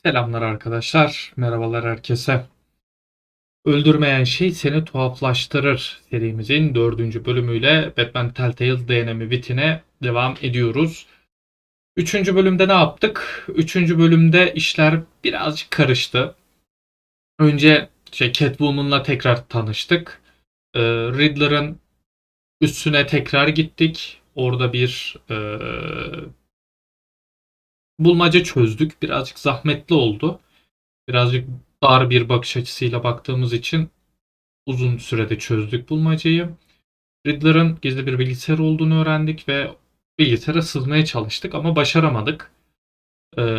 Selamlar arkadaşlar, merhabalar herkese. Öldürmeyen Şey Seni Tuhaflaştırır serimizin 4. bölümüyle Batman Telltale Dynamic Within'e devam ediyoruz. 3. bölümde ne yaptık? 3. bölümde işler birazcık karıştı. Önce Catwoman'la tekrar tanıştık. Riddler'ın üssüne tekrar gittik. Orada bir bulmaca çözdük. Birazcık zahmetli oldu. Birazcık dar bir bakış açısıyla baktığımız için uzun sürede çözdük bulmacayı. Riddler'ın gizli bir bilgisayar olduğunu öğrendik ve bilgisayara sızmaya çalıştık ama başaramadık.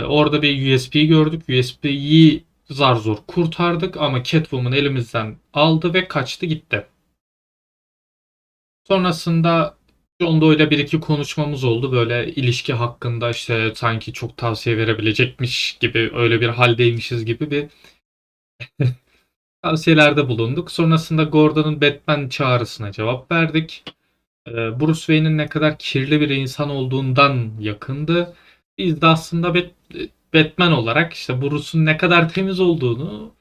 Orada bir USB gördük. USB'yi zar zor kurtardık ama Catwoman elimizden aldı ve kaçtı gitti. Sonrasında John Doe ile bir iki konuşmamız oldu. Böyle ilişki hakkında işte sanki çok tavsiye verebilecekmiş gibi, öyle bir haldeymişiz gibi bir tavsiyelerde bulunduk. Sonrasında Gordon'un Batman çağrısına cevap verdik. Bruce Wayne'in ne kadar kirli bir insan olduğundan yakındı. Biz de aslında Batman olarak işte Bruce'un ne kadar temiz olduğunu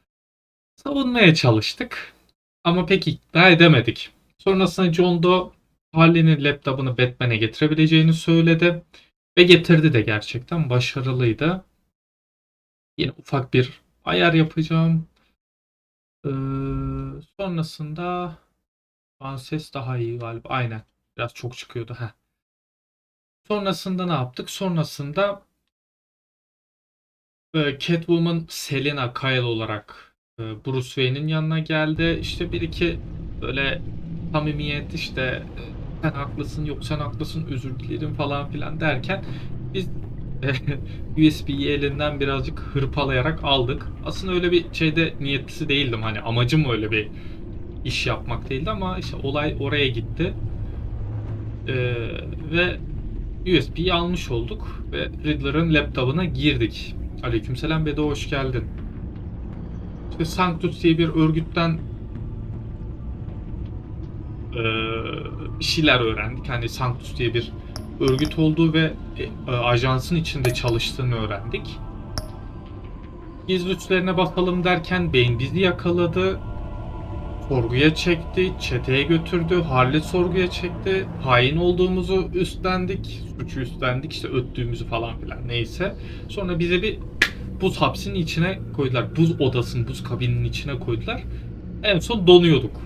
savunmaya çalıştık. Ama pek ikna edemedik. Sonrasında John Doe Harley'nin laptopunu Batman'e getirebileceğini söyledi. Ve getirdi de, gerçekten başarılıydı. Yine ufak bir ayar yapacağım. Ee, sonrasında şu an ses daha iyi galiba. Aynen. Biraz çok çıkıyordu. Heh. Sonrasında ne yaptık? Sonrasında Catwoman Selina Kyle olarak Bruce Wayne'in yanına geldi. İşte bir iki böyle samimiyet, işte sen haklısın, yok sen haklısın, özür dilerim falan filan derken biz USB'yi elinden birazcık hırpalayarak aldık. Aslında öyle bir şeyde niyetlisi değildim. Hani amacım öyle bir iş yapmak değildi ama işte olay oraya gitti. Ve USB'yi almış olduk ve Riddler'ın laptopuna girdik. Aleykümselam Bedo, hoş geldin. İşte Sanctus diye bir örgütten bir şeyler öğrendik. Hani Sanctus diye bir örgüt olduğu ve Ajans'ın içinde çalıştığını öğrendik. Gizli üslerine bakalım derken Bane bizi yakaladı. Sorguya çekti, çeteye götürdü, Harley sorguya çekti, hain olduğumuzu üstlendik, suçu üstlendik, işte öttüğümüzü falan filan neyse. Sonra bizi bir buz hapsinin içine koydular, buz odasının, buz kabininin içine koydular. En son donuyorduk.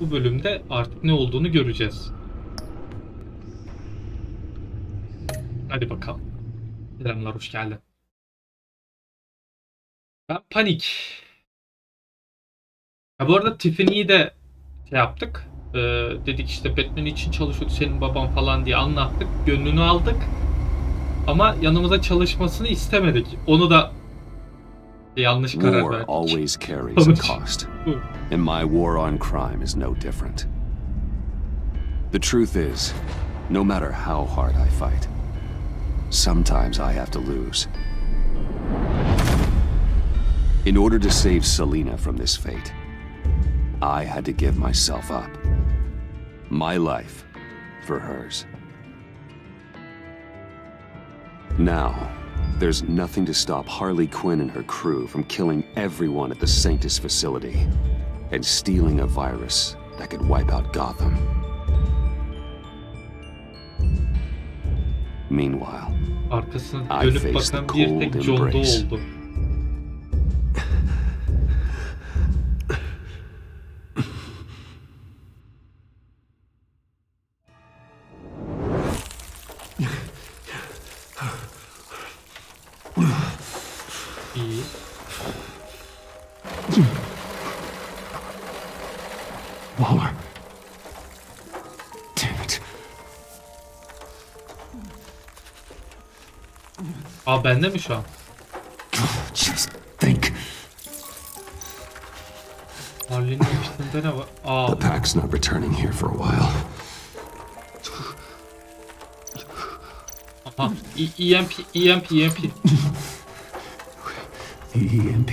Bu bölümde artık ne olduğunu göreceğiz. Hadi bakalım. Selamlar, hoş geldin. Ben panik. Ha, bu arada Tiffany'yi de şey yaptık. Dedik işte Batman için çalışıyorduk, senin baban falan diye anlattık. Gönlünü aldık. Ama yanımıza çalışmasını istemedik. Onu da yanlış karar War verdik. always carries a cost, and my war on crime is no different. The truth is, no matter how hard I fight, sometimes I have to lose. In order to save Selina from this fate, I had to give myself up. My life for hers. Now, there's nothing to stop Harley Quinn and her crew from killing everyone at the Sanctus facility and stealing a virus that could wipe out Gotham. Meanwhile, Arkasına I dönüp face the bakan bir cold tek John Doe embrace. oldu. İyi. Waller. Damn it. Aa, bende mi şu an? Just think. Harley'nin üstünde ne var? Aa, The pack's not returning here for a while. aha. EMP. The EMP.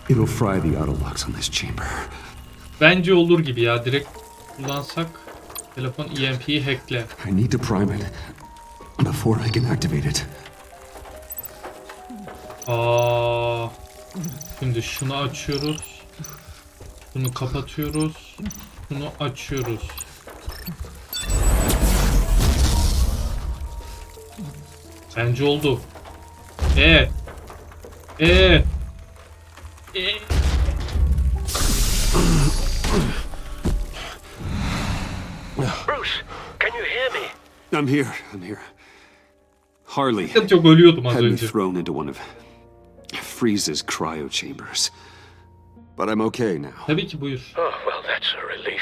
It'll fry the autolocks on this chamber. Bence olur gibi ya. Direkt kullansak telefon EMP'yi hackle. I need to prime it before I can activate it. Şimdi şunu açıyoruz. Bunu kapatıyoruz. Bunu açıyoruz. Bence oldu. Bruce, can you hear me? I'm here. Harley Çok ölüyordum az had me önce. thrown into one of Freeze's cryo chambers. But I'm okay now. Tabii ki buyur. Oh, well, that's a relief.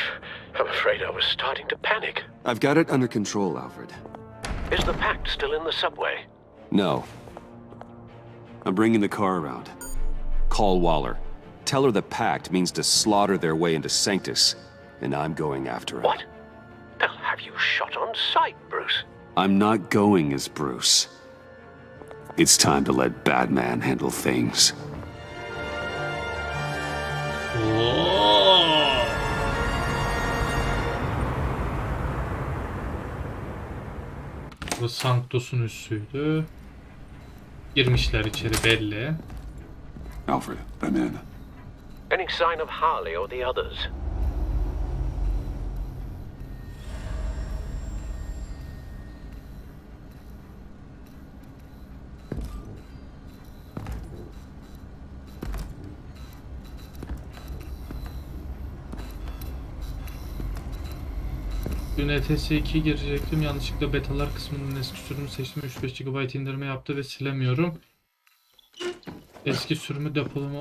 I'm afraid I was starting to panic. I've got it under control, Alfred. Is the pact still in the subway? No. I'm bringing the car around. Call Waller. Tell her the pact means to slaughter their way into Sanctus, and I'm going after it. What? They'll have you shot on sight, Bruce. I'm not going as Bruce. It's time to let Batman handle things. Bu Sanctus'un üssüydü. Girmişler içeri belli. Alfred, I'm in. Any sign of Harley or the others? Dün ETS2 girecektim. Yanlışlıkla betalar kısmının eski sürümü seçtim. 3-5 GB indirme yaptı ve silemiyorum. Eski sürümü depolama...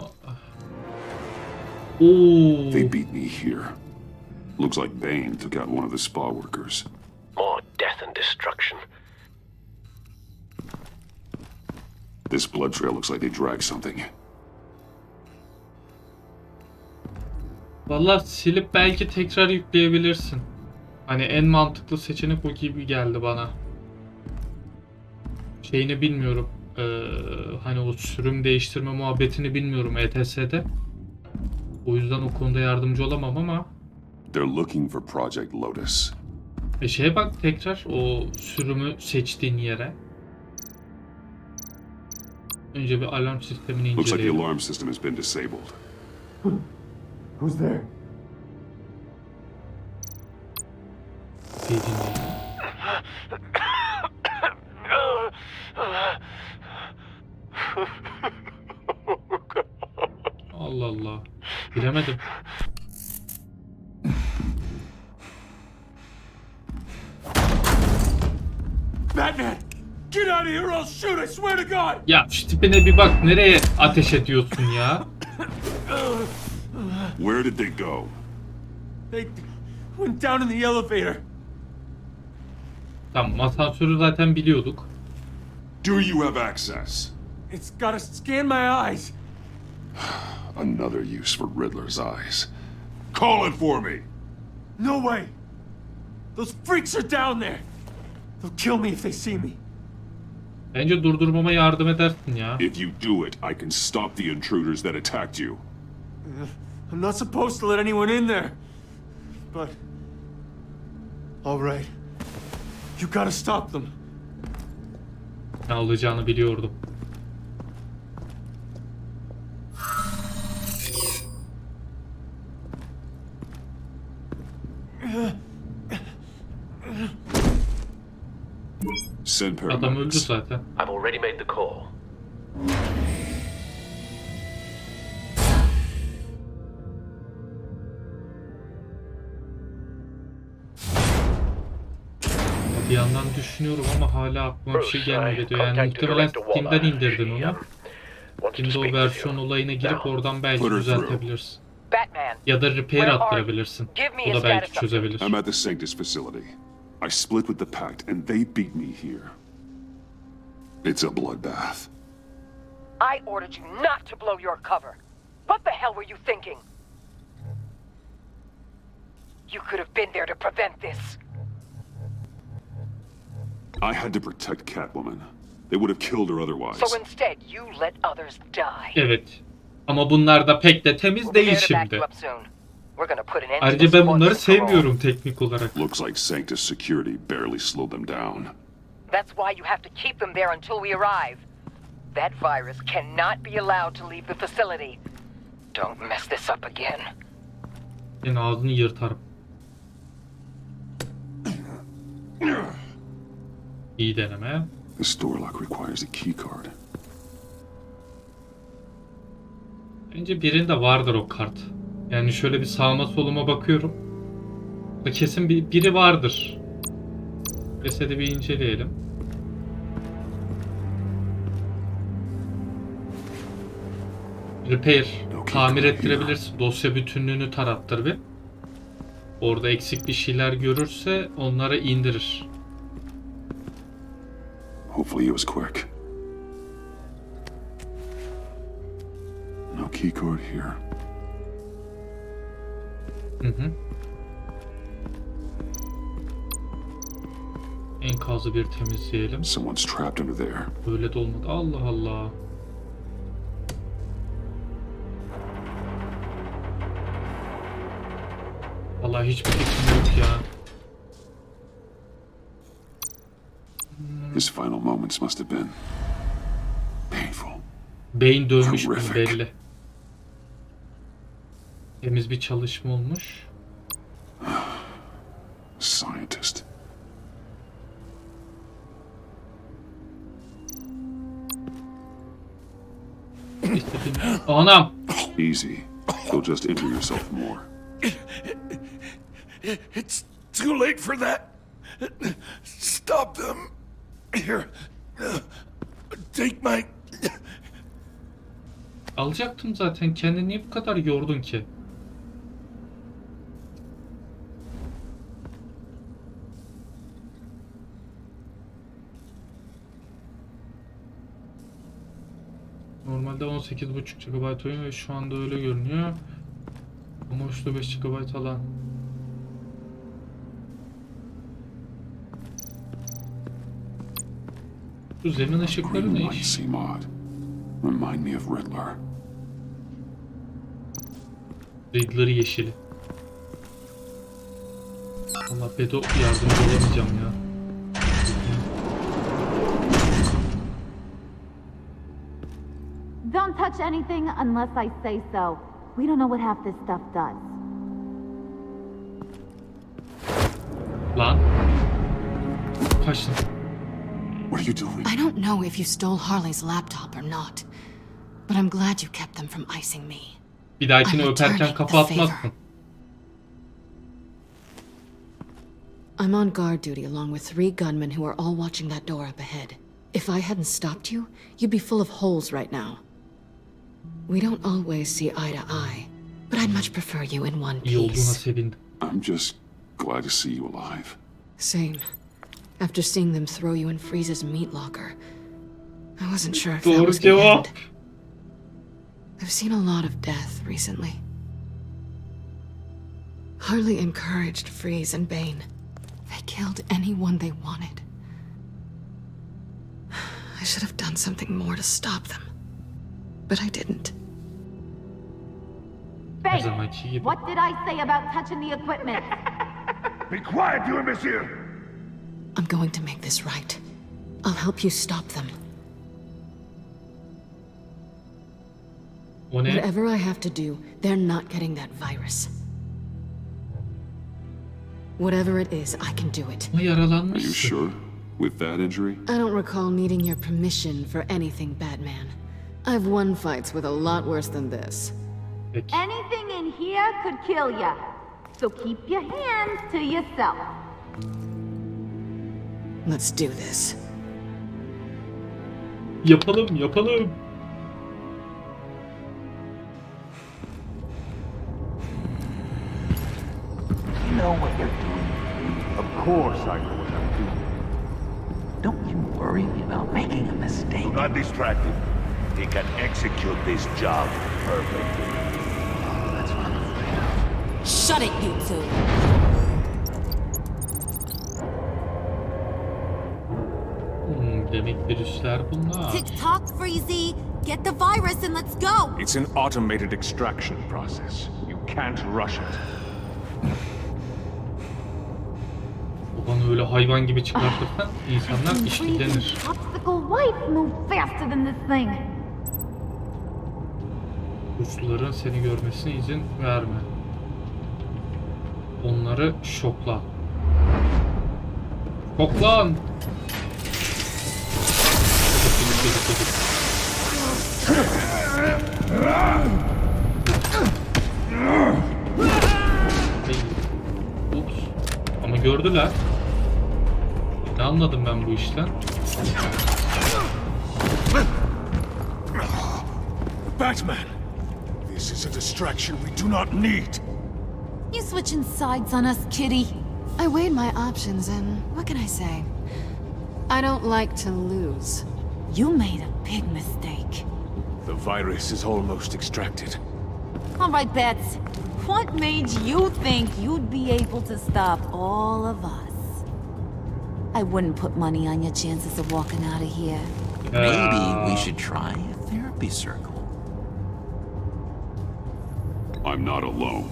Oo. They beat me here. Looks like Bane took out one of the spa workers. More death and destruction. This blood trail looks like they dragged something. Vallahi silip belki tekrar yükleyebilirsin. Hani en mantıklı seçenek o gibi geldi bana. Şeyini bilmiyorum. Hani o sürüm değiştirme muhabbetini bilmiyorum ETS'de. O yüzden o konuda yardımcı olamam ama. They're looking for Project Lotus. Şeye bak tekrar o sürümü seçtiğin yere. Önce bir alarm sistemini Looks like the inceleyelim. alarm system has been disabled. Who's there? Bir dinleyelim. Allah Allah. Bilemedim. Batman! Get out of here or I'll shoot, I swear to God! Ya şu tipine bir bak, nereye ateş ediyorsun ya? Where did they go? They went down in the elevator. Tamam, asansörü zaten biliyorduk. Do you have access? It's gotta scan my eyes. Another use for Riddler's eyes. Call it for me! No way! Those freaks are down there! They'll kill me if they see me. Bence durdurmama yardım edersin ya. If you do it, I can stop the intruders that attacked you. I'm not supposed to let anyone in there. But... Alright. You gotta stop them. Ne alacağını biliyordum. Send Adam öldü paramedics. zaten. I've already made the call. Bir yandan düşünüyorum ama hala aklıma bir şey gelmedi diyor. Yani muhtemelen Steam'den indirdin onu. Şimdi o versiyon olayına girip oradan belki Put her through. düzeltebilirsin. Batman, Ya da repair attırabilirsin. O da belki çözebilir. I'm at the Sanctus facility. I split with the Pact, and they beat me here. It's a bloodbath. I ordered you not to blow your cover. What the hell were you thinking? You could have been there to prevent this. I had to protect Catwoman. They would have killed her otherwise. So instead, you let others die. Evet. Ama bunlar da pek de temiz We'll be değil there to back şimdi. you up soon. We're gonna put an end to Ayrıca this ben once bunları and for all. sevmiyorum teknik olarak. Looks like Sanctus security barely slowed them down. That's why you have to keep them there until we arrive. That virus cannot be allowed to leave the facility. Don't mess this up again. Senin ağzını yırtarım. İyi deneme. This door lock requires a key card. Bence birinde vardır o kart. Yani şöyle bir sağıma soluma bakıyorum. Kesin biri vardır. Cesedi bir inceleyelim. Repair. Tamir ettirebilirsin. Dosya bütünlüğünü tarattır bir. Orada eksik bir şeyler görürse onlara indirir. Hopefully he was quick. No key card here. Hı. Enkazı bir temizleyelim. Someone's trapped under there. Böyle de olmadı. Allah Allah. Vallahi hiçbir fikrim yok ya. His final moments must have been painful. Bane dövmüş mü Horrific. belli. Temiz bir çalışma olmuş. Scientist. Anam! Easy. You'll just injure yourself more. It's too late for that. Stop them. Here. Take my... Alacaktım zaten. Kendini niye bu kadar yordun ki? Normalde 18.5 GB oyun ve şu anda öyle görünüyor. Ama uçlu 5 GB alan. Bu zemin ışıkları Green ne might iş? seem odd. Remind me of Riddler. Riddler yeşili. Allah bedo yardımcı olamayacağım ya. Don't touch anything unless I say so. We don't know what half this stuff does. Lan. Kaçtım. What are you doing? I don't know if you stole Harley's laptop or not, but I'm glad you kept them from icing me. Bir dahakine I'm öperken returning kafa the atmazsın. favor. I'm on guard duty along with 3 gunmen who are all watching that door up ahead. If I hadn't stopped you, you'd be full of holes right now. We don't always see eye to eye, but I'd much prefer you in one İyi olduğuna piece. sevindim. I'm just glad to see you alive. Same. After seeing them throw you in Freeze's meat locker, I wasn't sure if that Doğru was the cevap. end. I've seen a lot of death recently. Harley encouraged Freeze and Bane. They killed anyone they wanted. I should have done something more to stop them. But I didn't. Her Faith, zamanki gibi. what did I say about touching the equipment? Be quiet, you imbecile! I'm going to make this right. I'll help you stop them. O ne? Whatever I have to do, they're not getting that virus. Whatever it is, I can do it. Ama Are you yaralanmışsın. sure? With that injury? I don't recall needing your permission for anything, Batman. I've won fights with a lot worse than this. Peki. Anything in here could kill ya. So keep your hands to yourself. Let's do this. Yapalım, yapalım. You know what you're doing. Of course I know what I'm doing. Don't you worry about making a mistake. Do not distract him. He can execute this job perfectly. That's what I'm afraid of. Shut it, you two! Demek virüsler bunlar. Tick-tock, Freezy! Get the virus and let's go! It's an automated extraction process. You can't rush it. Babanı Böyle hayvan gibi çıkartırsan insanlar işkillenir. Obstacle wife move faster than this thing. Suçluların seni görmesine izin verme. Onları şokla. Şoklan! Ups. Ama gördüler. Ne anladım ben bu işten? Batman! This is a distraction we do not need. You switching sides on us, kitty? I weighed my options and what can I say? I don't like to lose. You made a big mistake. The virus is almost extracted. All right, Bets. What made you think you'd be able to stop all of us? I wouldn't put money on your chances of walking out of here. Maybe we should try a therapy circle. I'm not alone.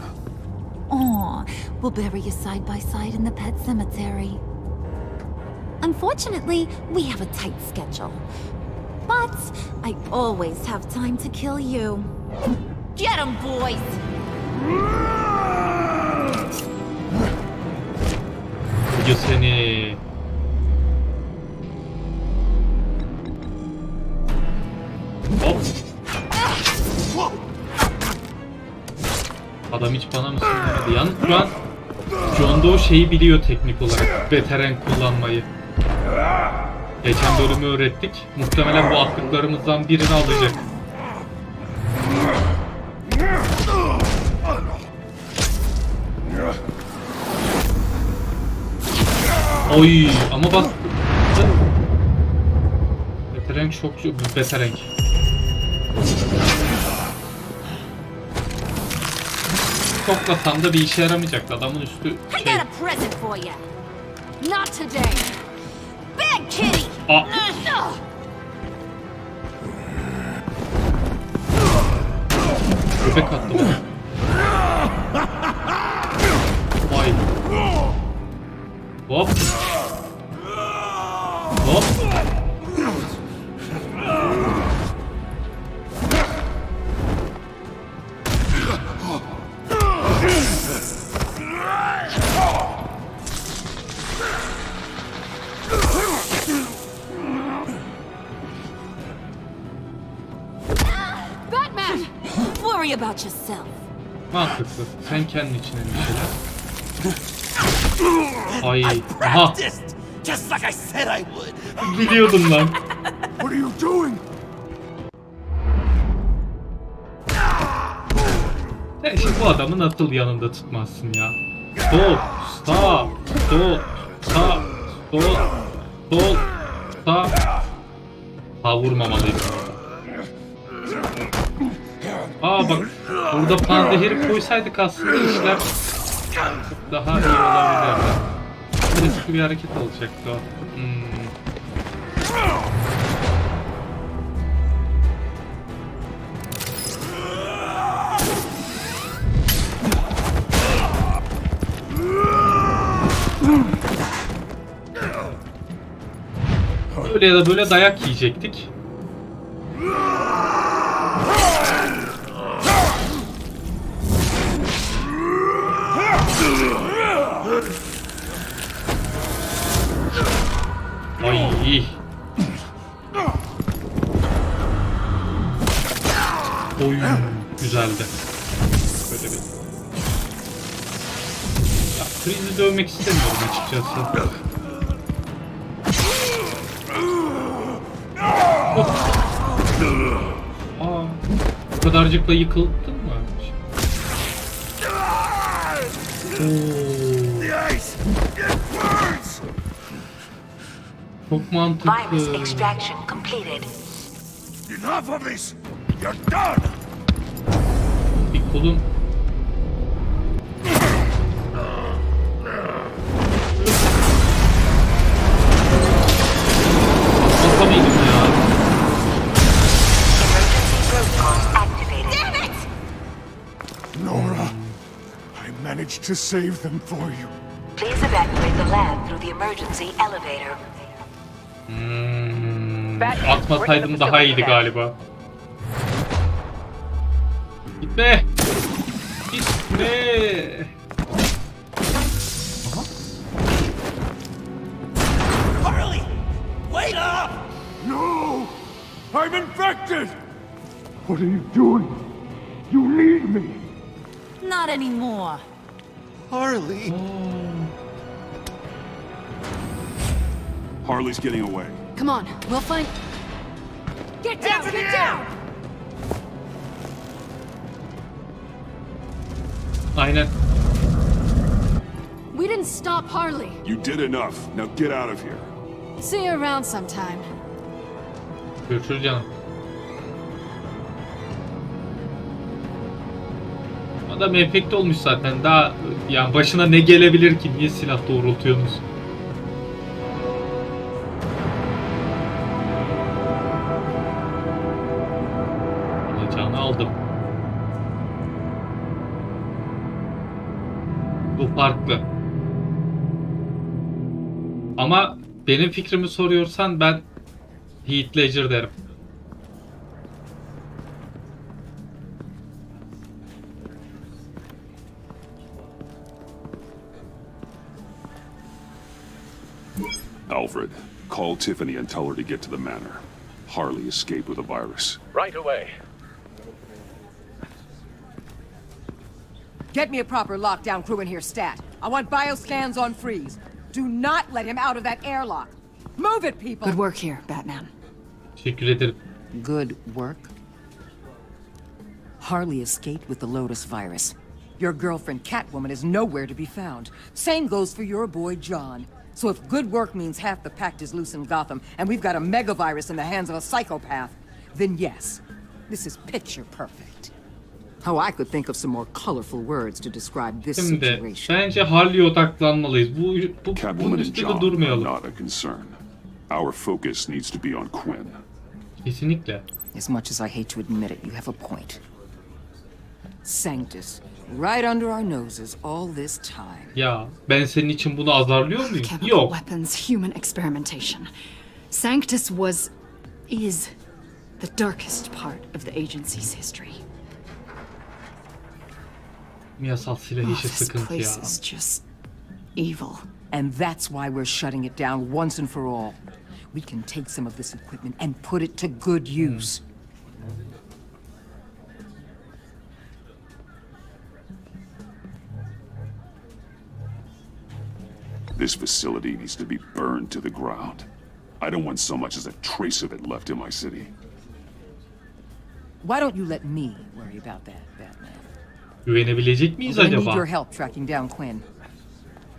Aw, we'll bury you side by side in the pet cemetery. Unfortunately, we have a tight schedule. But I always have time to kill you. Get 'em, boys! Video seni. Hop. Adam hiç bana mısın demedi. Yalnız şu an John Doe şeyi biliyor teknik olarak. Veteran kullanmayı. Geçen bölümü öğrettik. Muhtemelen bu attıklarımızdan birini alacak. Oy ama bak. Veteran şokçu. Veteran. Toplasam da bir işe yaramayacaktı. Adamın üstü I şey. got a present for you. Not today. Bad kitty! Aa. Göbek attı bana. Vay. Hop. Hop. Batman! Worry about yourself. Mantıklı. Sen kendin için endişelen. Ay. Aha. Just like I said I would. Biliyordum lan. What are you doing? Sen şimdi bu adamı nasıl yanında tutmazsın ya? Sol, sağ, sol, sağ, sol, sol, sağ. Sağ vurmamalıydım orada. Aa bak, burada panzehiri koysaydık aslında işler çok daha iyi olabilirdi. Riskli bir hareket olacaktı o. Öyle ya da böyle dayak yiyecektik. Ay. Oy, güzeldi. Böyle bir. Ya, Freeze'i dövmek istemiyorum açıkçası. Aa, bu kadarcıkla yıkıldın mı? Çok mantıklı. Virus extraction completed. Enough of this! You're done! Bir kolum. Basamaydım ya. Emergency protocols activated. Damn it! Nora, I managed to save them for you. Please evacuate the lab through the emergency elevator. Atmasaydım daha iyiydi galiba. Gitme! Gitme! Harley! Wait up! No! I'm infected! What are you doing? You need me! Not anymore. Harley! Harley's getting away. Come on, we'll find... Get down! Get down! Aynen. We didn't stop Harley. You did enough. Now get out of here. See you around sometime. Görüşürüz canım. Adam efekt olmuş zaten. Daha yani başına ne gelebilir ki? Niye silah doğrultuyorsunuz? Alacağını aldım. Bu farklı. Ama benim fikrimi soruyorsan ben Heath Ledger derim. Alfred, call Tiffany and tell her to get to the manor. Harley escaped with a virus. Right away. Get me a proper lockdown crew in here, stat. I want bioscans on freeze. Do not let him out of that airlock. Move it, people! Good work here, Batman. Teşekkür ederim. Good work? Harley escaped with the Lotus virus. Your girlfriend Catwoman is nowhere to be found. Same goes for your boy John. So if good work means half the pact is loose in Gotham, and we've got a megavirus in the hands of a psychopath, then yes, this is picture perfect. Oh, I could think of some more colorful words to describe this Şimdi situation. bence Harley'e odaklanmalıyız. Bunun Catwoman and üstünde John are durmayalım. not a concern. Our focus needs to be on Quinn. Kesinlikle. As much as I hate to admit it, you have a point. Sanctus, right under our noses all this time. Ya ben senin için bunu azarlıyor muyum? Chemical Yok. weapons, human experimentation. Sanctus is the darkest part of the agency's history. Yasal silah işi This sıkıntı ya. place is just evil. And that's why we're shutting it down once and for all. We can take some of this equipment and put it to good use. This facility needs to be burned to the ground. I don't want so much as a trace of it left in my city. Why don't you let me worry about that, Batman? Güvenebilecek miyiz I need your acaba? help tracking down Quinn.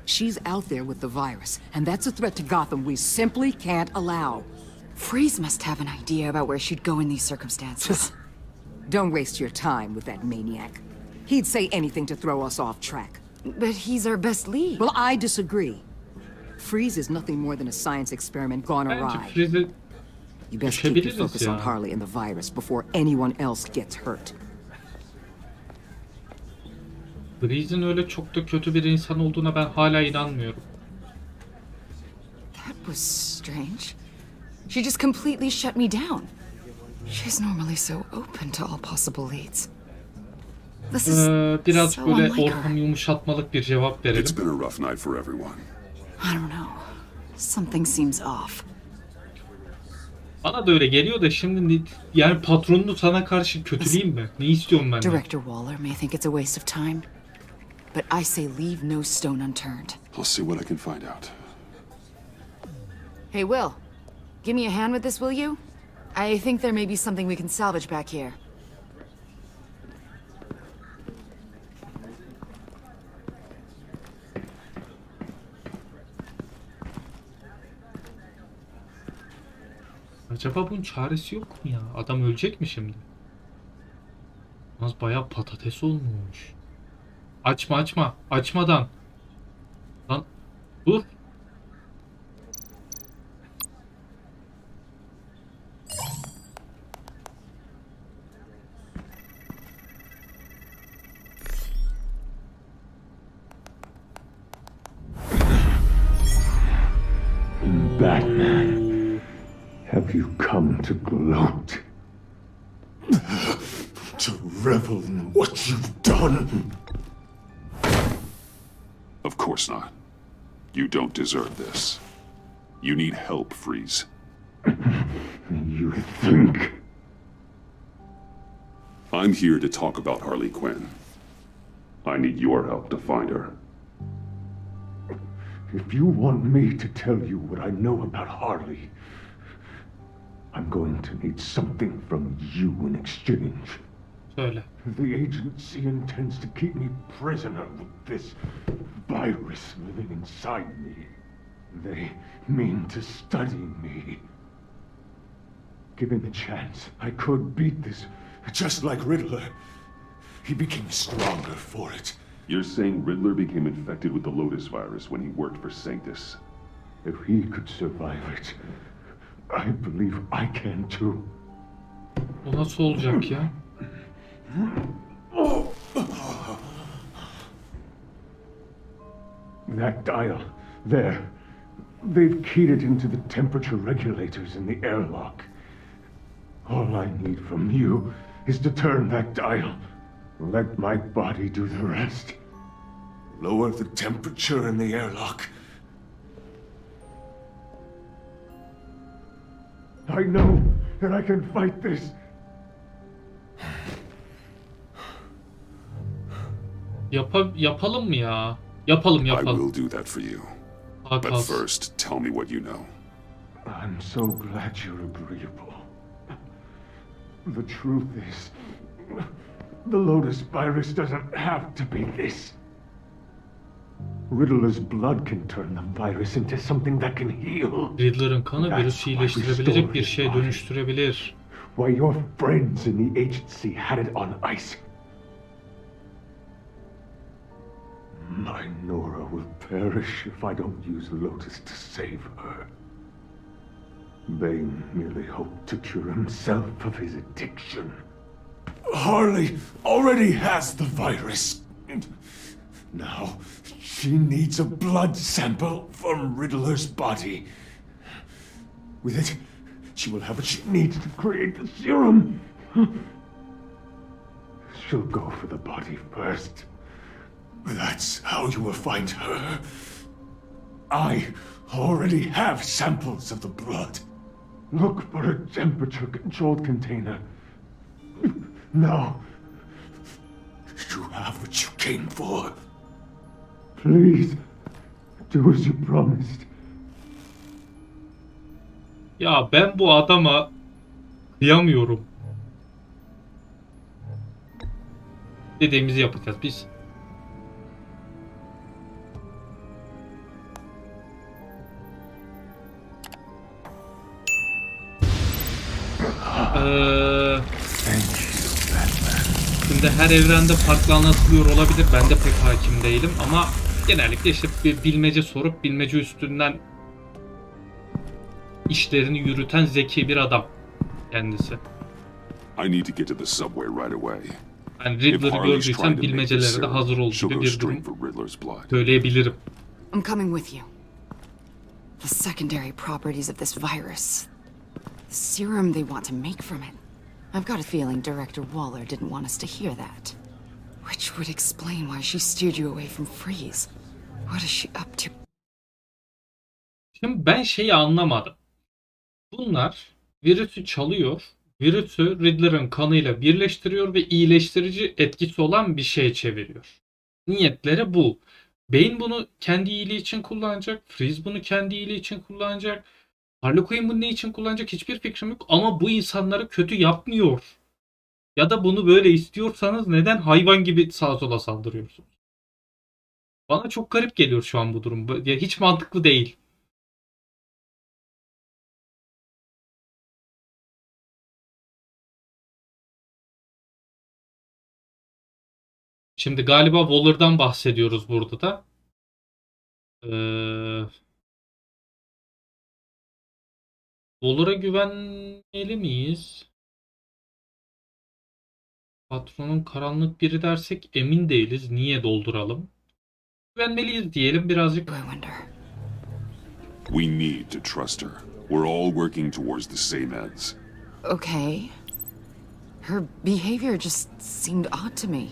She's out there with the virus, and that's a threat to Gotham we simply can't allow. Freeze must have an idea about where she'd go in these circumstances. Don't waste your time with that maniac. He'd say anything to throw us off track. But he's our best lead. Well, I disagree. Freeze is nothing more than a science experiment gone Bence awry. Freeze'e You best keep your düşebiliriz focus on ya. Harley and the virus before anyone else gets hurt. Freeze'in öyle çok da kötü bir insan olduğuna ben hala inanmıyorum. That was strange. She just completely shut me down. She's normally so open to all possible leads. This is Biraz so böyle unlike her. ortam yumuşatmalık bir cevap It's verelim. been a rough night for everyone. I don't know. Something seems off. Bana da öyle geliyor da şimdi yani patronunu sana karşı kötüleyeyim mi? Ne istiyorum ben de? Director Waller may think it's a waste of time, but I say leave no stone unturned. I'll see what I can find out. Hey, Will, give me a hand with this, will you? I think there may be something we can salvage back here. Acaba bunun çaresi yok mu ya? Adam ölecek mi şimdi? Az bayağı patates olmuş. Açma açma. Açmadan. Lan dur. Batman, have you come to gloat? To revel in what you've done? Of course not. You don't deserve this. You need help, Freeze. You think? I'm here to talk about Harley Quinn. I need your help to find her. If you want me to tell you what I know about Harley, I'm going to need something from you in exchange. Söyle. The agency intends to keep me prisoner with this virus living inside me. They mean to study me. Given the chance, I could beat this. Just like Riddler, he became stronger for it. You're saying Riddler became infected with the Lotus virus when he worked for Sanctus? If he could survive it, I believe I can too. O nasıl olacak ya? That dial, there. They've keyed it into the temperature regulators in the airlock. All I need from you is to turn that dial. Let my body do the rest. Lower the temperature in the airlock. I know that I can fight this. Yapalım mı ya? Yapalım. I will do that for you. But Hakas. first, tell me what you know. I'm so glad you're agreeable. The truth is, the Lotus virus doesn't have to be this. Riddler's blood can turn the virus into something that can heal. Riddler'ın kanı virüsü iyileştirebilecek bir şeye dönüştürebilir. Why your friends in the agency had it on ice. My Nora will perish if I don't use Lotus to save her. Bane merely hoped to cure himself of his addiction. Harley already has the virus. And now she needs a blood sample from Riddler's body. With it, she will have what she needs to Create the serum. She'll go for the body first. That's how you will find her. I already have samples of the blood. Look for a temperature-controlled container. Now. You have what you came for. Please, do as you promised. Ya ben bu adama kıyamıyorum. Dediğimizi yapacağız biz. Şimdi her evrende farklı anlatılıyor olabilir. Ben de pek hakim değilim ama genellikle işte bir bilmece sorup bilmece üstünden işlerini yürüten zeki bir adam kendisi. I need to get to the subway right away. Yani Riddler'ı gördüysen bilmecelere de hazır ol gibi bir durum söyleyebilirim. I'm coming with you. The secondary properties of this virus. The serum they want to make from it. I've got a feeling Director Waller didn't want us to hear that. Which would explain why she steered you away from Freeze. What is she up to? Şimdi ben şeyi anlamadım. Bunlar virüsü çalıyor. Virüsü Riddler'ın kanıyla birleştiriyor ve iyileştirici etkisi olan bir şeye çeviriyor. Niyetleri bu. Bane bunu kendi iyiliği için kullanacak. Freeze bunu kendi iyiliği için kullanacak. Harley Quinn bunu ne için kullanacak hiçbir fikrim yok. Ama bu insanları kötü yapmıyor. Ya da bunu böyle istiyorsanız neden hayvan gibi sağa sola saldırıyorsunuz? Bana çok garip geliyor şu an bu durum. Ya hiç mantıklı değil. Şimdi galiba Waller'dan bahsediyoruz burada da. Waller'a güvenmeli miyiz? Patronun karanlık biri dersek emin değiliz. Niye dolduralım? Güvenmeliyiz diyelim birazcık. We need to trust her. We're all working towards the same ends. Okay. Her behavior just seemed odd to me.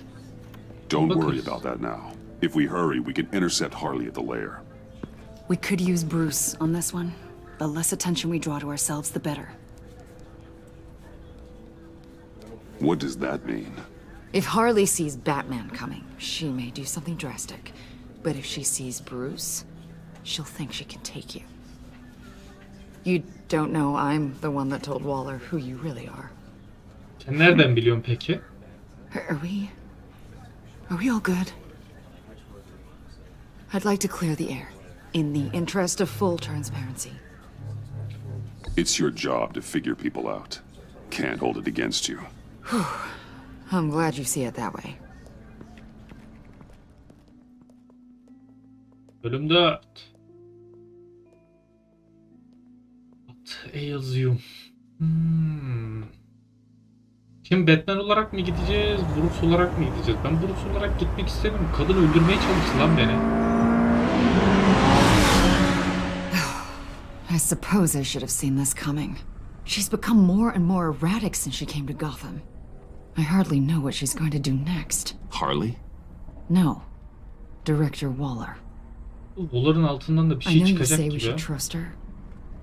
Don't worry about that now. If we hurry, we can intercept Harley at the lair. We could use Bruce on this one. The less attention we draw to ourselves, the better. What does that mean? If Harley sees Batman coming, she may do something drastic. But if she sees Bruce, she'll think she can take you. You don't know I'm the one that told Waller who you really are. Sen nereden biliyorsun peki? Are we all good? I'd like to clear the air, in the interest of full transparency. It's your job to figure people out. Can't hold it against you. I'm glad you see it that way. Bölüm 4. yazıyorum. Şimdi Batman olarak mı gideceğiz, Bruce olarak mı gideceğiz? Ben Bruce olarak gitmek istemiyorum. Kadın öldürmeye çalıştı lan beni. I suppose I should have seen this coming. She's become more and more erratic since she came to Gotham. I hardly know what she's going to do next. Harley? No. Director Waller. Waller'ın altından da bir I şey know you çıkacak say we gibi. should trust her.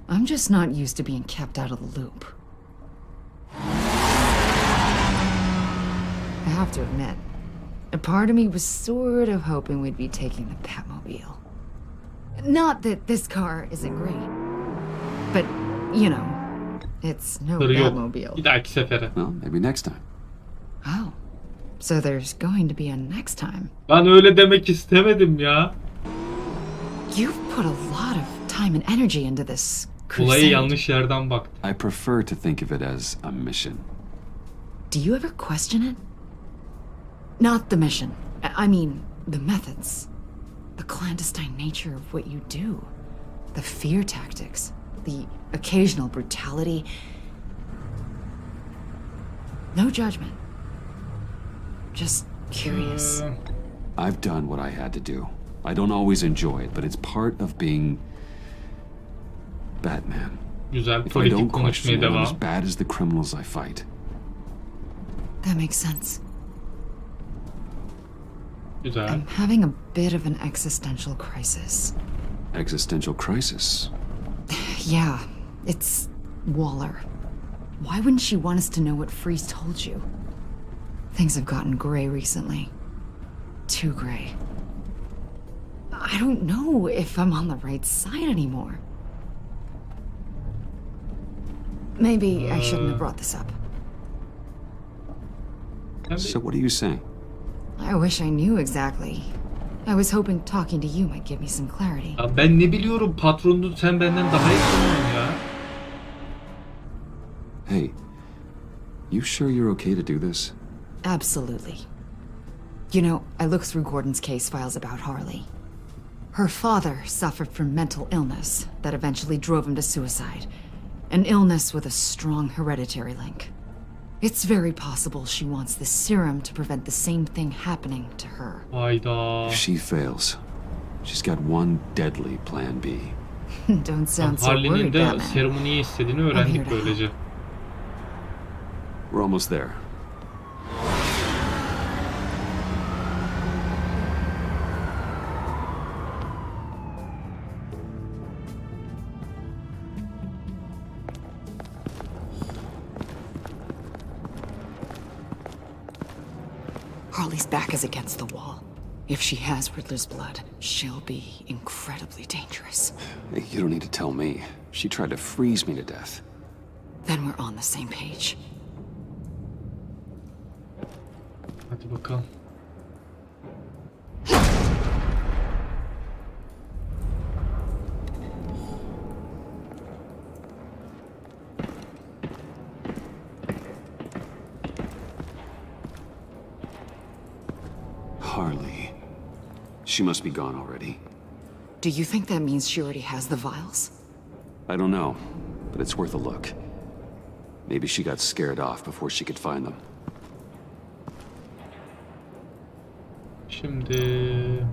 I'm just not used to being kept out of the loop. I have to admit, a part of me was sort of hoping we'd be taking the Batmobile. Not that this car isn't great, but, you know, it's no Batmobile. Bir dahaki sefere. Well, maybe next time. Oh, so there's going to be a next time. Ben öyle demek istemedim ya. You've put a lot of time and energy into this Olaya crusade. yanlış yerden baktım. I prefer to think of it as a mission. Do you ever question it? Not the mission. I mean, the methods. The clandestine nature of what you do. The fear tactics. The occasional brutality. No judgment. Just curious. I've done what I had to do. I don't always enjoy it, but it's part of being Batman. Güzel, If I politik don't konuşmaya question it, I'm devam. as bad as the criminals I fight. That makes sense. Güzel. I'm having a bit of an existential crisis. Existential crisis. Yeah, it's Waller. Why wouldn't she want us to know what Freeze told you? Things have gotten gray recently. Too gray. I don't know if I'm on the right side anymore. Maybe I shouldn't have brought this up. So what are you saying? I wish I knew exactly. I was hoping talking to you might give me some clarity. Ya ben ne biliyorum, patronunu sen benden daha iyi tanıyorsun ya. Hey, you sure you're okay to do this? Absolutely. You know, I looked through Gordon's case files about Harley. Her father suffered from mental illness that eventually drove him to suicide. An illness with a strong hereditary link. It's very possible she wants this serum to prevent the same thing happening to her. Hayda. If she fails, she's got one deadly plan B. Don't sound so Harley'nin worried, de Batman. serumu niye istediğini öğrendik böylece. We're almost there. Harley's back is against the wall. If she has Riddler's blood, she'll be incredibly dangerous. Hey, you don't need to tell me. She tried to freeze me to death. Then we're on the same page. Hadi bakalım. Harley. She must be gone already. Do you think that means she already has the vials? I don't know, but it's worth a look. Maybe she got scared off before she could find them. Şimdi...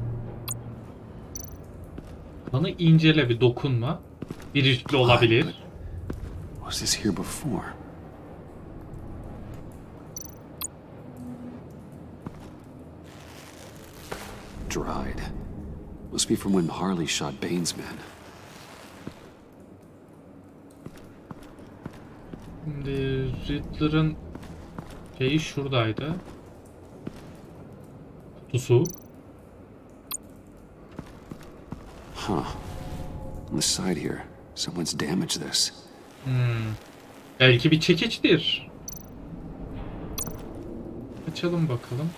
Kanı incele, bir dokunma. Bir riskli olabilir. Was this here before? Dried. Must be from when Harley shot Bane's men. Şimdi Riddler'ın şeyi şuradaydı. Kutusu. Huh. On the side here, someone's damaged this. Belki bir çekiçtir. Açalım bakalım.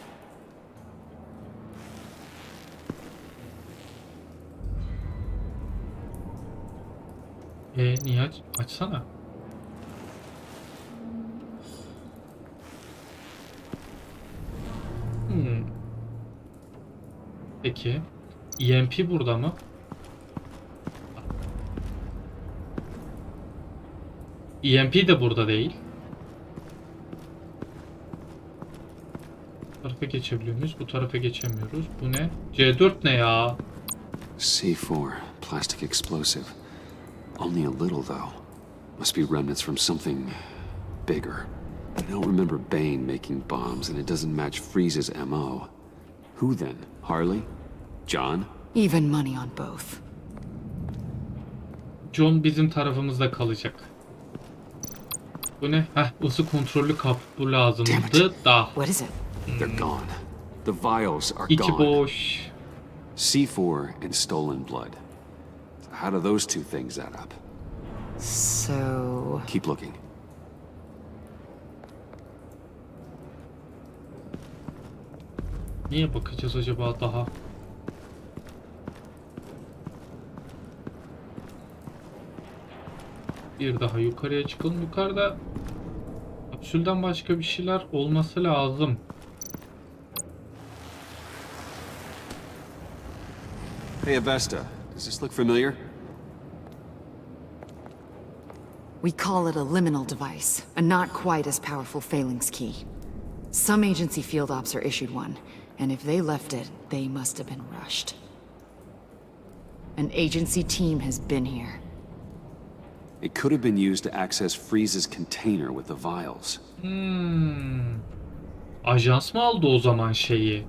Niye açsana? Peki. EMP burada mı? EMP de burada değil. Bu tarafa geçebiliyor muyuz? Bu tarafa geçemiyoruz. Bu ne? C4 ne ya? C4, plastic explosive. Only a little though. Must be remnants from something bigger. I don't remember Bane making bombs, and it doesn't match Freeze's MO. Who then? Harley? John? Even money on both. John bizim tarafımızda kalacak. Bu ne? Isı kontrollü kap. Bu lazımdı da. What is it? They're gone. The vials are İçi gone. boş. C4 and stolen blood. How do those two things add up? So... Keep looking. Niye bakacağız acaba daha? Bir daha yukarıya çıkalım. Yukarıda kapsülden başka bir şeyler olması lazım. Hey, Avesta. Does this look familiar? We call it a liminal device, a not quite as powerful phalanx key. Some agency field ops are issued one, and if they left it, they must have been rushed. An agency team has been here. It could have been used to access Freeze's container with the vials. Ajans mı aldı o zaman şeyi?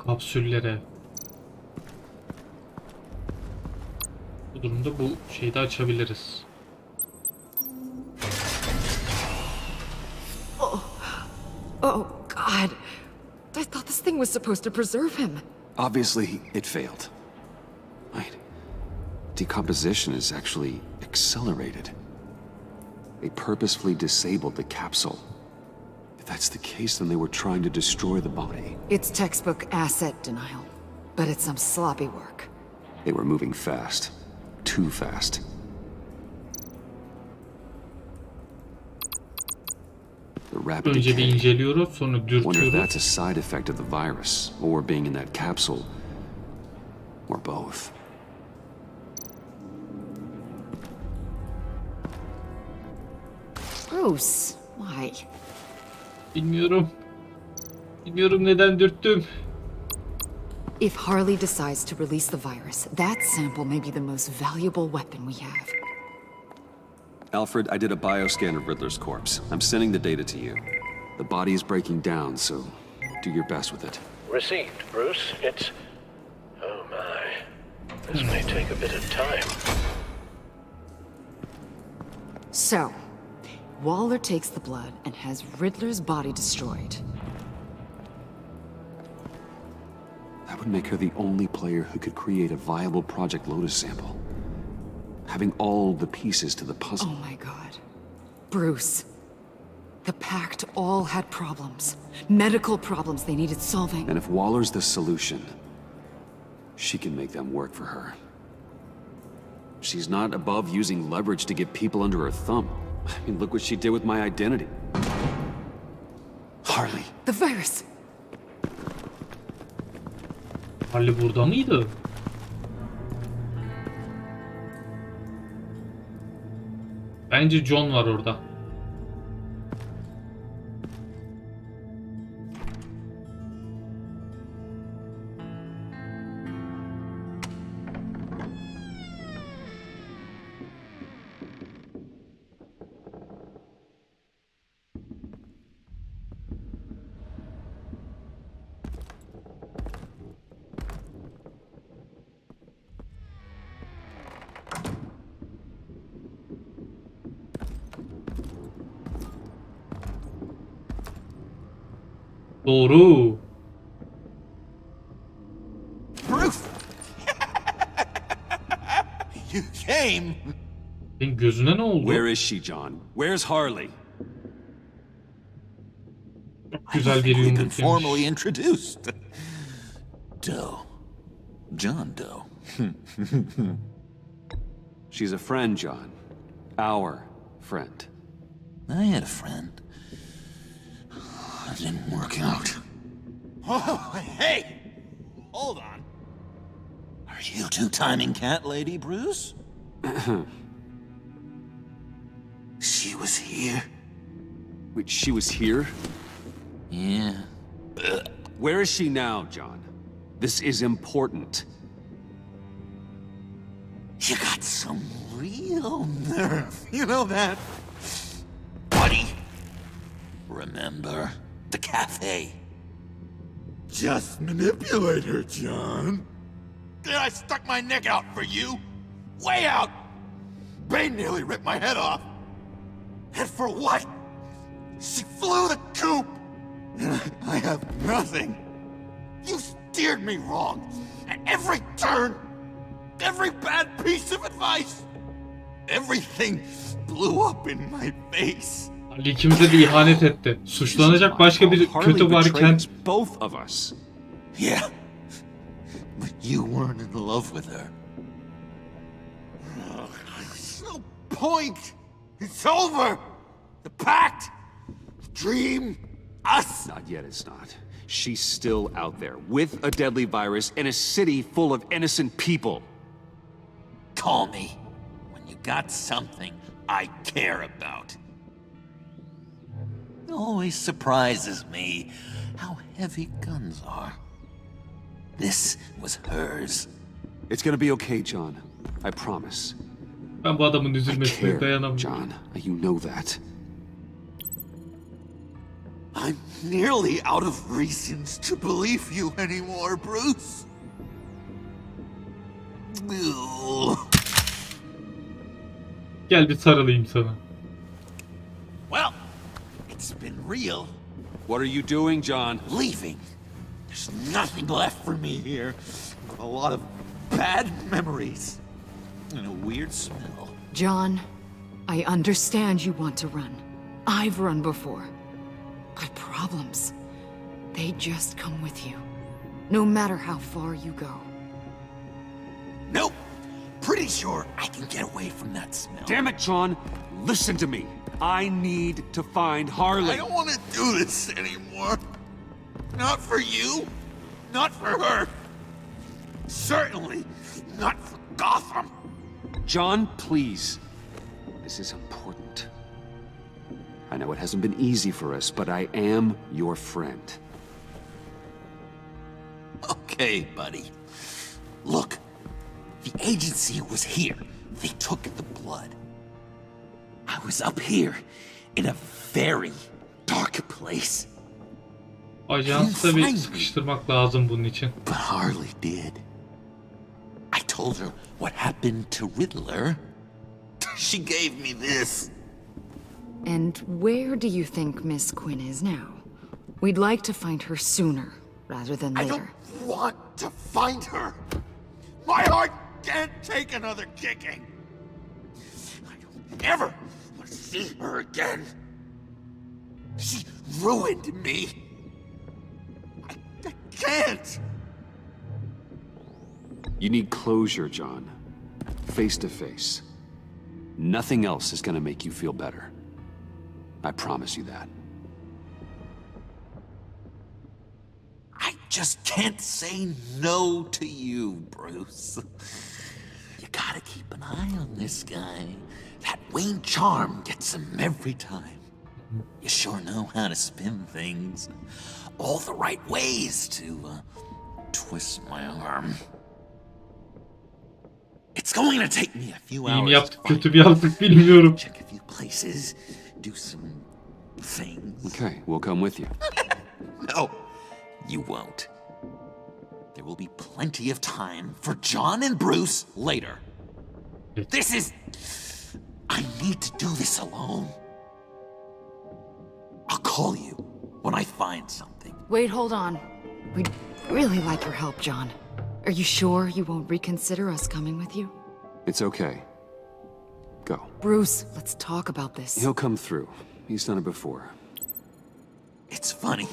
Kapsüllere. Bu durumda bu şeyi de açabiliriz. Oh, God. I thought this thing was supposed to preserve him. Obviously, it failed. Wait. Decomposition is actually accelerated. They purposefully disabled the capsule. If that's the case, then they were trying to destroy the body. It's textbook asset denial, but it's some sloppy work. They were moving fast. Too fast. The rapid Önce bir decay. inceliyoruz, sonra Wonder if dürtüyoruz. that's a side effect of the virus, or being in that capsule, or both. Bruce, why? Bilmiyorum. Bilmiyorum neden dürttüm. If Harley decides to release the virus, that sample may be the most valuable weapon we have. Alfred, I did a bioscan of Riddler's corpse. I'm sending the data to you. The body is breaking down, so do your best with it. Received, Bruce. It's... Oh my. This may take a bit of time. So, Waller takes the blood and has Riddler's body destroyed. That would make her the only player who could create a viable Project Lotus sample. Having all the pieces to the puzzle. Oh my God. Bruce. The Pact all had problems. Medical problems they needed solving. And if Waller's the solution, she can make them work for her. She's not above using leverage to get people under her thumb. I mean, look what she did with my identity. Harley. The virus. Harley burada mıydı? Bence John var orada. Doğru. Bruce! You came! Senin gözüne ne oldu? Where is she, John? Where's Harley? Güzel bir We've been yumruk formally yemiş. introduced. Doe. John Doe. She's a friend, John. Our friend. I had a friend. It didn't work out. Oh, hey! Hold on. Are you two-timing cat lady, Bruce? She was here. Wait, she was here? Yeah. Where is she now, John? This is important. You got some real nerve. You know that? Buddy. Remember the cafe? Just manipulate her, John. Then I stuck my neck out for you. Way out. Bane nearly ripped my head off. And for what? She flew the coop. And I have nothing. You steered me wrong. At every turn. Every bad piece of advice. Everything blew up in my face. Ali ikimize de ihanet etti. Suçlanacak başka bir kötü varken both of us. Yeah. But you weren't in love with her. There's no point. It's over. The pact. The dream. Us. Not yet, it's not. She's still out there with a deadly virus in a city full of innocent people. Call me when you got something I care about. It always surprises me how heavy guns are. This was hers. It's gonna be okay, John. I promise. ben bu adamın I üzülmesine care, dayanamıyorum. John. You know that. I'm nearly out of reasons to believe you anymore, Bruce. Gel bir sarılayım sana. Well, it's been real. What are you doing, John? Leaving. There's nothing left for me here. A lot of bad memories. And a weird smell. John, I understand you want to run. I've run before. But problems, they just come with you. No matter how far you go. Nope. Pretty sure I can get away from that smell. Damn it, John! Listen to me. I need to find Harley. I don't want to do this anymore. Not for you. Not for her. Certainly not for Gotham. John, please. This is important. I know it hasn't been easy for us, but I am your friend. Okay, buddy. Look, the agency was here. They took the blood. I was up here in a very dark place. Ajansı bir sıkıştırmak lazım bunun için. But Harley did. I told her what happened to Riddler. She gave me this. And where do you think Miss Quinn is now? We'd like to find her sooner, rather than I later. don't want to find her. My heart can't take another kicking. I don't ever want to see her again. She ruined me. I can't. You need closure, John. Face to face. Nothing else is gonna make you feel better. I promise you that. I just can't say no to you, Bruce. You gotta keep an eye on this guy. That Wayne charm gets him every time. You sure know how to spin things. All the right ways to twist my arm. It's going to take me a few İyi mi hours yaptık, to kötü find bir yaptık bilmiyorum. check a few places, do some things. Okay, we'll come with you. No, you won't. There will be plenty of time for John and Bruce later. This is... I need to do this alone. I'll call you when I find something. Wait, hold on. We'd really like your help, John. Are you sure you won't reconsider us coming with you? It's okay. Go. Bruce, let's talk about this. He'll come through. He's done it before. It's funny.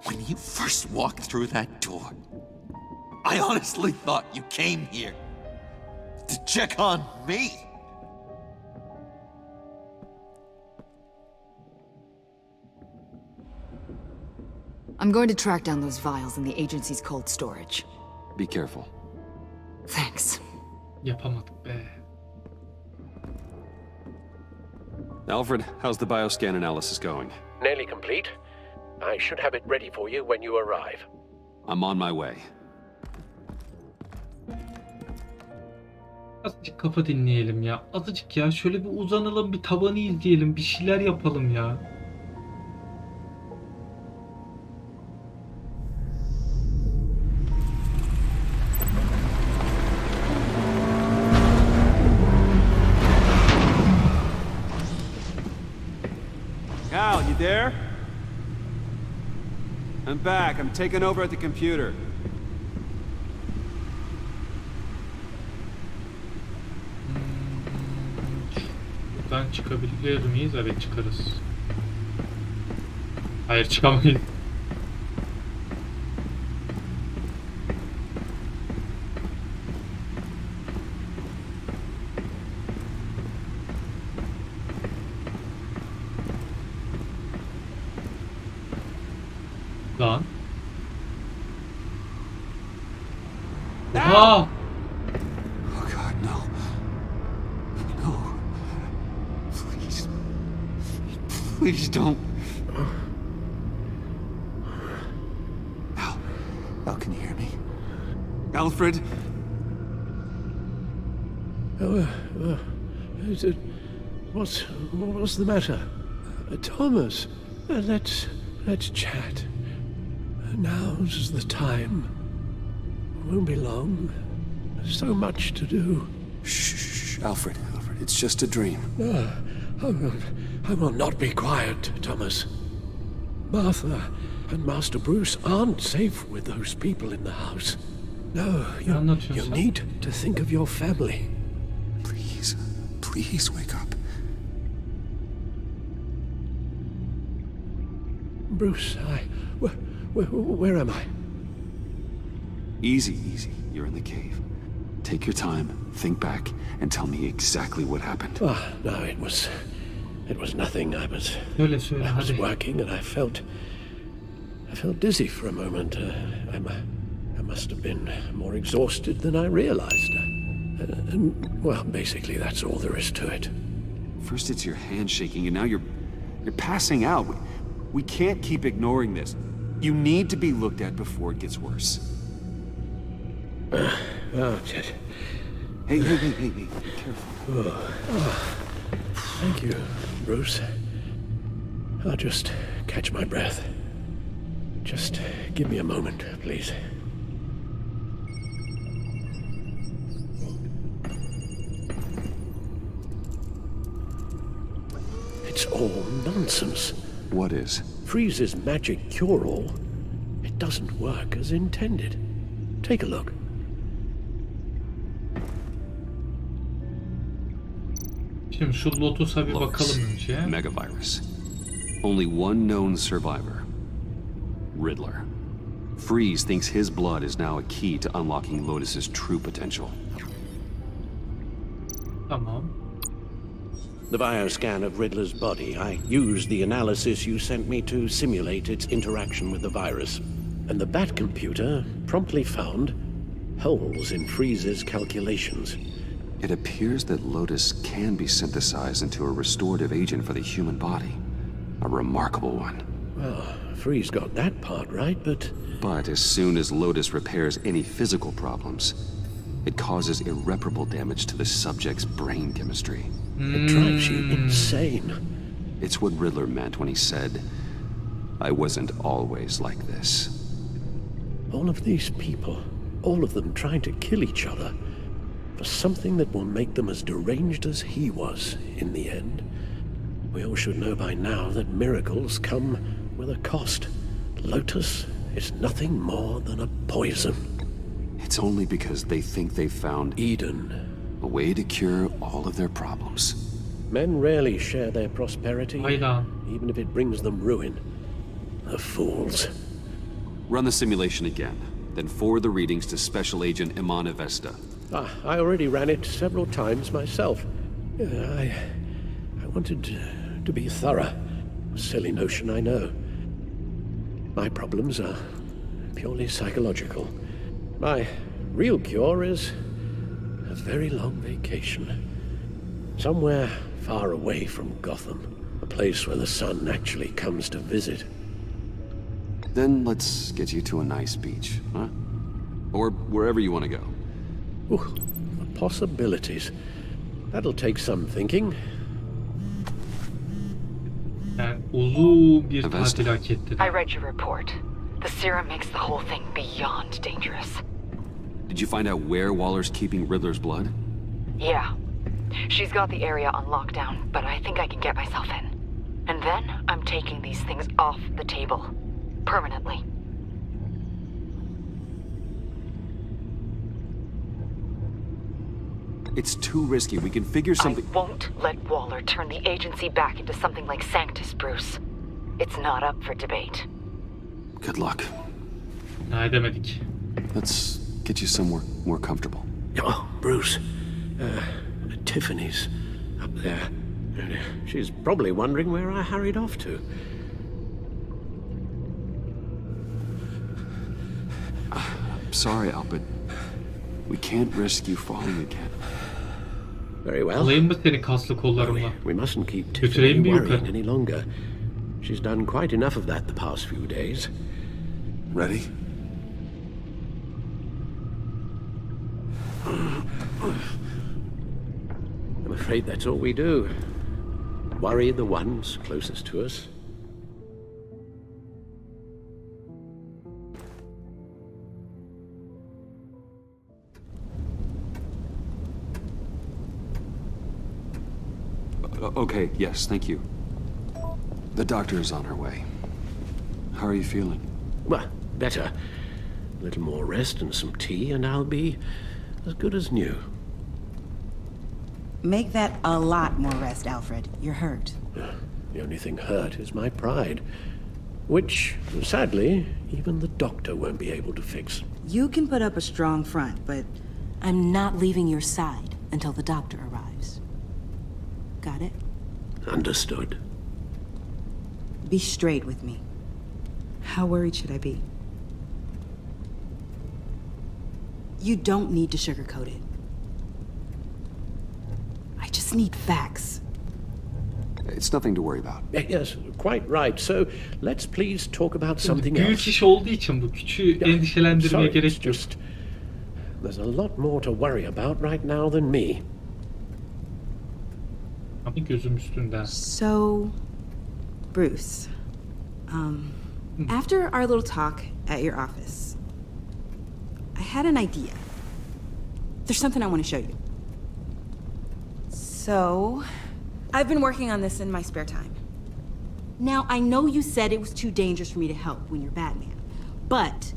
When you first walked through that door, I honestly thought you came here to check on me. I'm going to track down those vials in the agency's cold storage. Be careful. Thanks. Yapamadık be. Alfred, how's the bioscan analysis going? Nearly complete. I should have it ready for you when you arrive. I'm on my way. Azıcık kafa dinleyelim ya. Azıcık ya. Şöyle bir uzanalım, bir tavanı izleyelim, bir şeyler yapalım ya. Cal, you there? I'm back. I'm taking over at the computer. Buradan çıkabiliyor muyuz? Evet, çıkarız. Hayır, çıkamayız. Lan. Oha! Oh God, no. No. Please. Please don't. Al, can you hear me? Alfred? What's the matter? Thomas, let's chat. Now's the time. Won't be long. So much to do. Shh, Alfred, it's just a dream. I will not be quiet, Thomas. Martha and Master Bruce aren't safe with those people in the house. No, you need to think of your family. Please wake up. Bruce, where am I? Easy. You're in the cave. Take your time, think back, and tell me exactly what happened. Oh, no, it was nothing. I was working and I felt dizzy for a moment. I must have been more exhausted than I realized. Well, basically, that's all there is to it. First it's your hand shaking, and now you're passing out. We can't keep ignoring this. You need to be looked at before it gets worse. Hey, be careful. Thank you, Bruce. I'll just catch my breath. Just give me a moment, please. It's all nonsense. What is? Freeze's magic cure-all. It doesn't work as intended. Take a look. Şimdi şu Lotus'a bir bakalım önce. Megavirus. Only one known survivor. Riddler. Freeze thinks his blood is now a key to unlocking Lotus's true potential. Tamam. The bioscan of Riddler's body, I used the analysis you sent me to simulate its interaction with the virus. And the Bat computer promptly found holes in Freeze's calculations. It appears that Lotus can be synthesized into a restorative agent for the human body. A remarkable one. Well, Freeze got that part right, but... But as soon as Lotus repairs any physical problems, it causes irreparable damage to the subject's brain chemistry. It drives you insane. It's what Riddler meant when he said, "I wasn't always like this." All of these people, all of them trying to kill each other for something that will make them as deranged as he was in the end. We all should know by now that miracles come with a cost. Lotus is nothing more than a poison. It's only because they think they've found Eden. A way to cure all of their problems. Men rarely share their prosperity, Hayda. even if it brings them ruin. The fools. Run the simulation again, then forward the readings to Special Agent Iman Avesta. I already ran it several times myself. I wanted to be thorough. A silly notion, I know. My problems are purely psychological. My real cure is a very long vacation. Somewhere far away from Gotham. A place where the sun actually comes to visit. Then let's get you to a nice beach, huh? Or wherever you want to go. Ooh, the possibilities. That'll take some thinking. Yani uzun bir tatil hak ettin. I read your report. The serum makes the whole thing beyond dangerous. Did you find out where Waller's keeping Riddler's blood? Yeah. She's got the area on lockdown, but I think I can get myself in. And then I'm taking these things off the table. Permanently. It's too risky. We can figure something... I won't let Waller turn the agency back into something like Sanctus, Bruce. It's not up for debate. Good luck. Ne edemedik. Let's get you somewhere more comfortable. Oh, Bruce. Tiffany's up there. She's probably wondering where I hurried off to. I'm sorry, Al, but we can't risk you falling again. Very well. Alayım mı seni kaslı kollarımla? We mustn't keep Götüreyim Tiffany mi worrying yukarı? any longer. She's done quite enough of that the past few days. Ready? I'm afraid that's all we do. Worry the ones closest to us. Okay, yes, thank you. The doctor is on her way. How are you feeling? Well, better. A little more rest and some tea, and I'll be as good as new. Make that a lot more rest, Alfred. You're hurt. The only thing hurt is my pride, which, sadly, even the doctor won't be able to fix. You can put up a strong front, but I'm not leaving your side until the doctor arrives. Got it? Understood. Be straight with me. How worried should I be? You don't need to sugarcoat it. I just need facts. It's nothing to worry about. Yes, quite right. So, let's please talk about something Büyük else. iş olduğu için bu küçüğü endişelendirmeye Sorry, gerek it's yok. just... There's a lot more to worry about right now than me. Ama gözüm üstünden. So, Bruce, after our little talk at your office, I had an idea. There's something I want to show you. So, I've been working on this in my spare time. Now, I know you said it was too dangerous for me to help when you're Batman, but...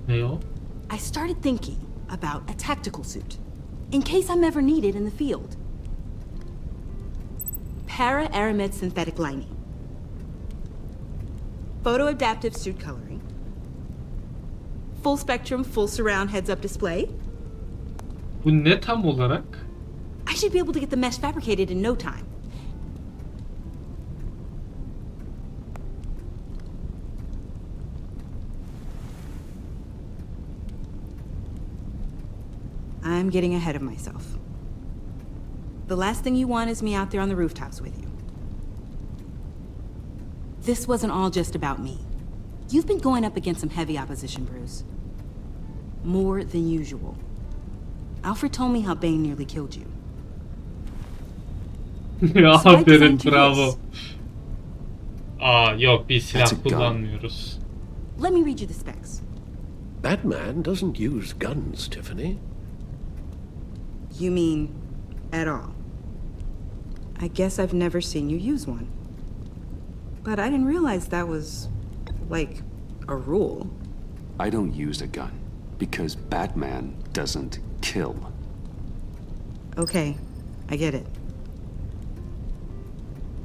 Ne o? I started thinking about a tactical suit, in case I'm ever needed in the field. Para-aramid synthetic lining. Photo-adaptive suit coloring. Full spectrum, full surround heads-up display. Bu ne tam olarak? I should be able to get the mesh fabricated in no time. I'm getting ahead of myself. The last thing you want is me out there on the rooftops with you. This wasn't all just about me. You've been going up against some heavy opposition, Bruce. More than usual. Alfred told me how Bane nearly killed you. Aferin, bravo. Aa yok, biz silah kullanmıyoruz. Let me read you the specs. Batman doesn't use guns, Tiffany. You mean at all? I guess I've never seen you use one. But I didn't realize that was, like, a rule. I don't use a gun because Batman doesn't kill. Okay, I get it.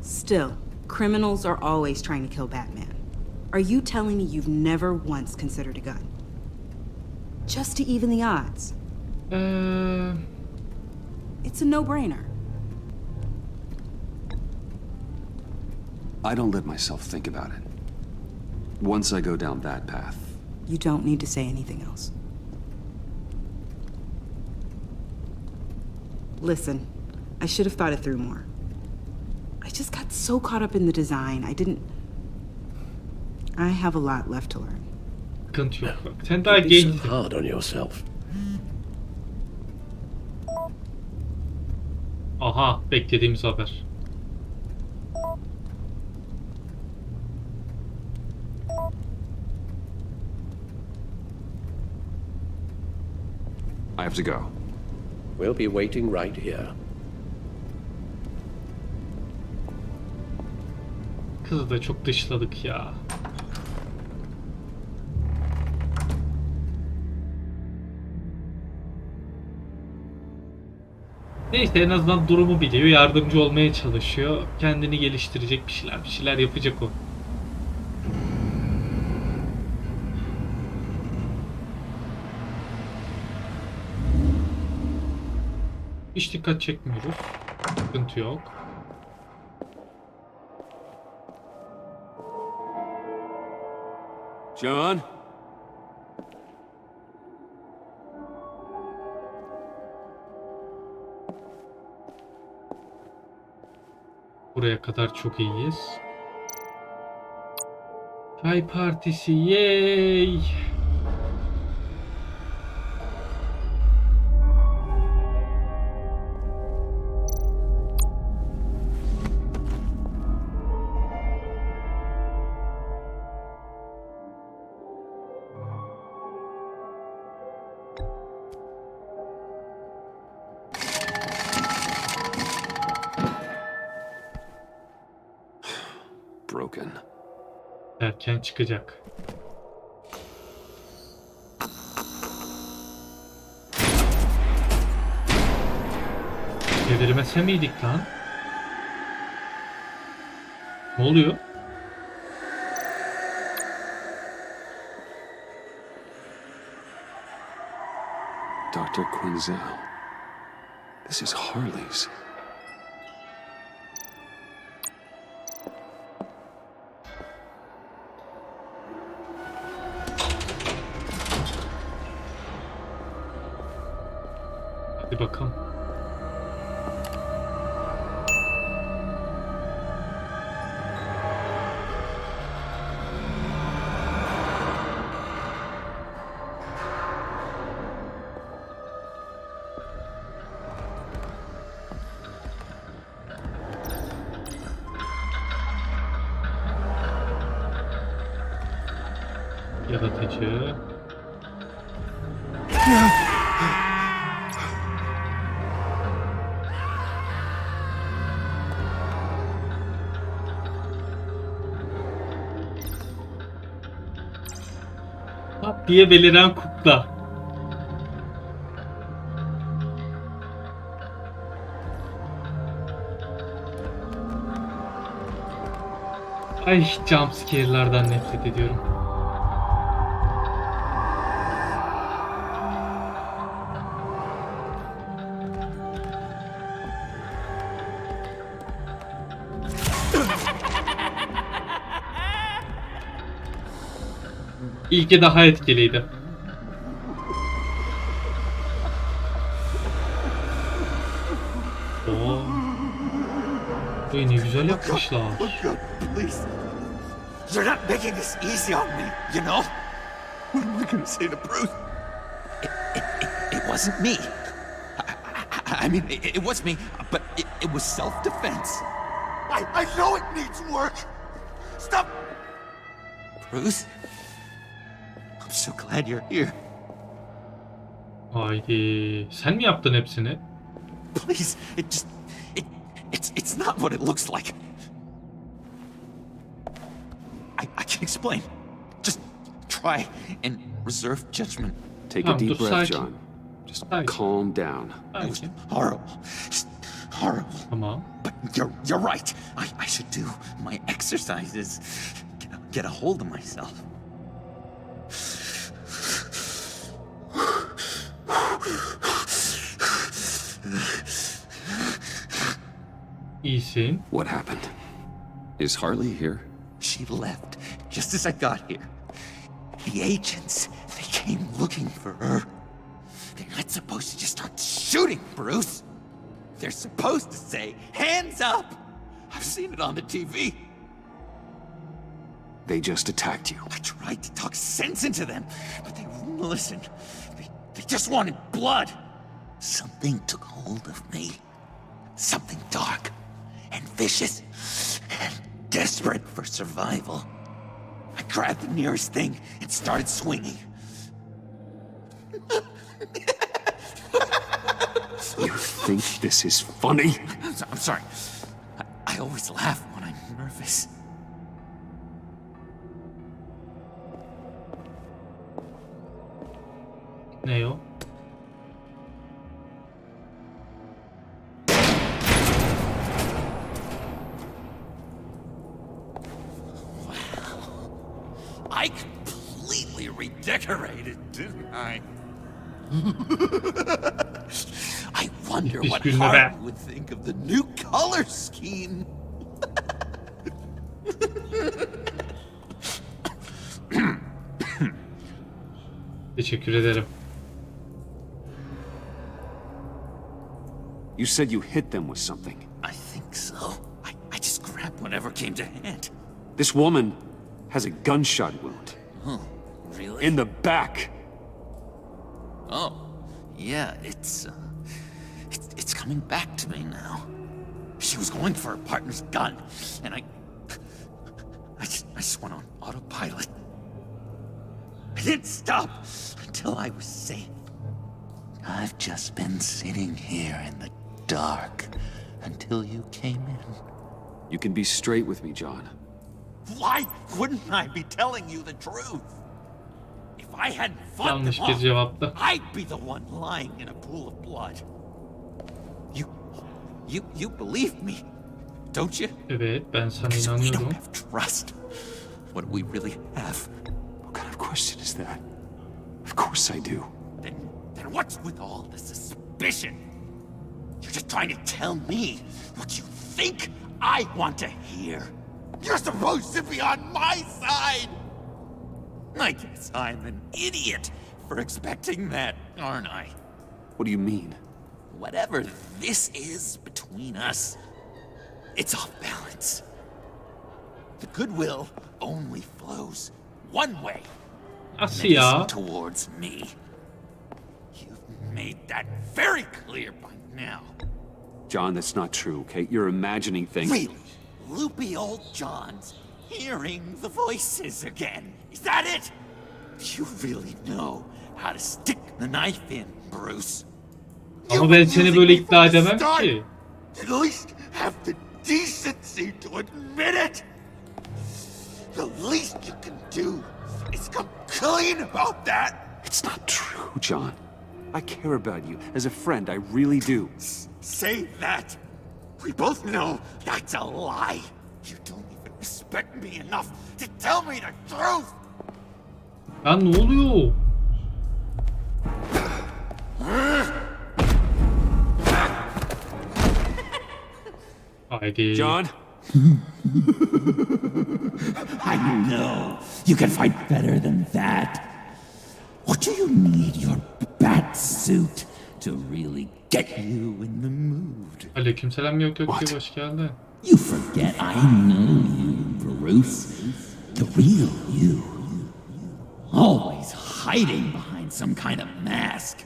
Still, criminals are always trying to kill Batman. Are you telling me you've never once considered a gun? Just to even the odds? It's a no-brainer. I don't let myself think about it. Once I go down that path... You don't need to say anything else. Listen, I should have thought it through more. I just got so caught up in the design, I have a lot left to learn. Sıkıntı yok. Sen daha Don't be gençsin. so hard on yourself. Aha, beklediğimiz haber. I have to go. We'll be waiting right here. Kızı da çok dışladık ya. Neyse, en azından durumu biliyor, yardımcı olmaya çalışıyor. Kendini geliştirecek, bir şeyler yapacak o. Hiç dikkat çekmiyoruz. Sıkıntı yok. John? Buraya kadar çok iyiyiz. Çay partisi, yay! Broken. Erken çıkacak. Çevirmese miydik lan? Ne oluyor? Dr. Quinzel. This is Harley's. Hadi bakalım. Yaratıcı. Hap diye beliren kukla. Ay, jumpscare'lardan nefret ediyorum. İlki daha etkiliydi. Oo. Ne güzel yapmışlar. Please. You're not making this easy on me, you know? What am I gonna say to Bruce? It wasn't me. I mean, it was me, but it was self-defense. I know it needs work. Stop! Bruce? I'm so glad you're here. Haydi. Sen mi yaptın hepsini? Please, it's not what it looks like. explain. Just try and reserve judgment. Take a deep breath, sakin. John. Just calm down. It was horrible. Just horrible. Tamam. But you're right. I should do my exercises. Get a hold of myself. İyisin. What happened? Is Harley here? She left just as I got here. The agents, they came looking for her. They're not supposed to just start shooting, Bruce. They're supposed to say, hands up! I've seen it on the TV. They just attacked you. I tried to talk sense into them, but they wouldn't listen. They just wanted blood. Something took hold of me. Something dark and vicious and desperate for survival. I grabbed the nearest thing and started swinging. You think this is funny? I'm sorry. I always laugh when I'm nervous. Ne o? I completely redecorated, didn't I? I wonder what Harley would think of the new color scheme. Teşekkür ederim. You said you hit them with something. I think so. I just grabbed whatever came to hand. This woman has a gunshot wound. Oh, really? In the back. Oh, yeah, it's coming back to me now. She was going for her partner's gun, and I just went on autopilot. I didn't stop until I was safe. I've just been sitting here in the dark until you came in. You can be straight with me, John. Why wouldn't I be telling you the truth? If I hadn't fought them Yanlış bir cevaptı. off, I'd be the one lying in a pool of blood. You believe me, don't you? Evet, ben sana We inanıyorum. don't have trust. What do we really have? What kind of question is that? Of course I do. Then what's with all the suspicion? You're just trying to tell me what you think I want to hear. You're supposed to be on my side. I guess I'm an idiot for expecting that, aren't I? What do you mean? Whatever this is between us, it's off balance. The goodwill only flows one way. Nasıl ya? Towards me. You've made that very clear by now. John, that's not true, okay? You're imagining things. Really? Loopy old John's hearing the voices again. Is that it? You really know how to stick the knife in, Bruce. Ama ben seni böyle ikna edemem ki. At least have the decency to admit it. The least you can do is come clean about that. It's not true, John. I care about you. As a friend, I really do. Say that. We both know that's a lie. You don't even respect me enough to tell me the truth. Ya ne oluyor? Haydi. John? I know. You can fight better than that. What do you need your bat suit to really get you in the mood? Aleykümselam, yok hoş geldin. You forget I know you, Bruce. The real you. Always hiding behind some kind of mask.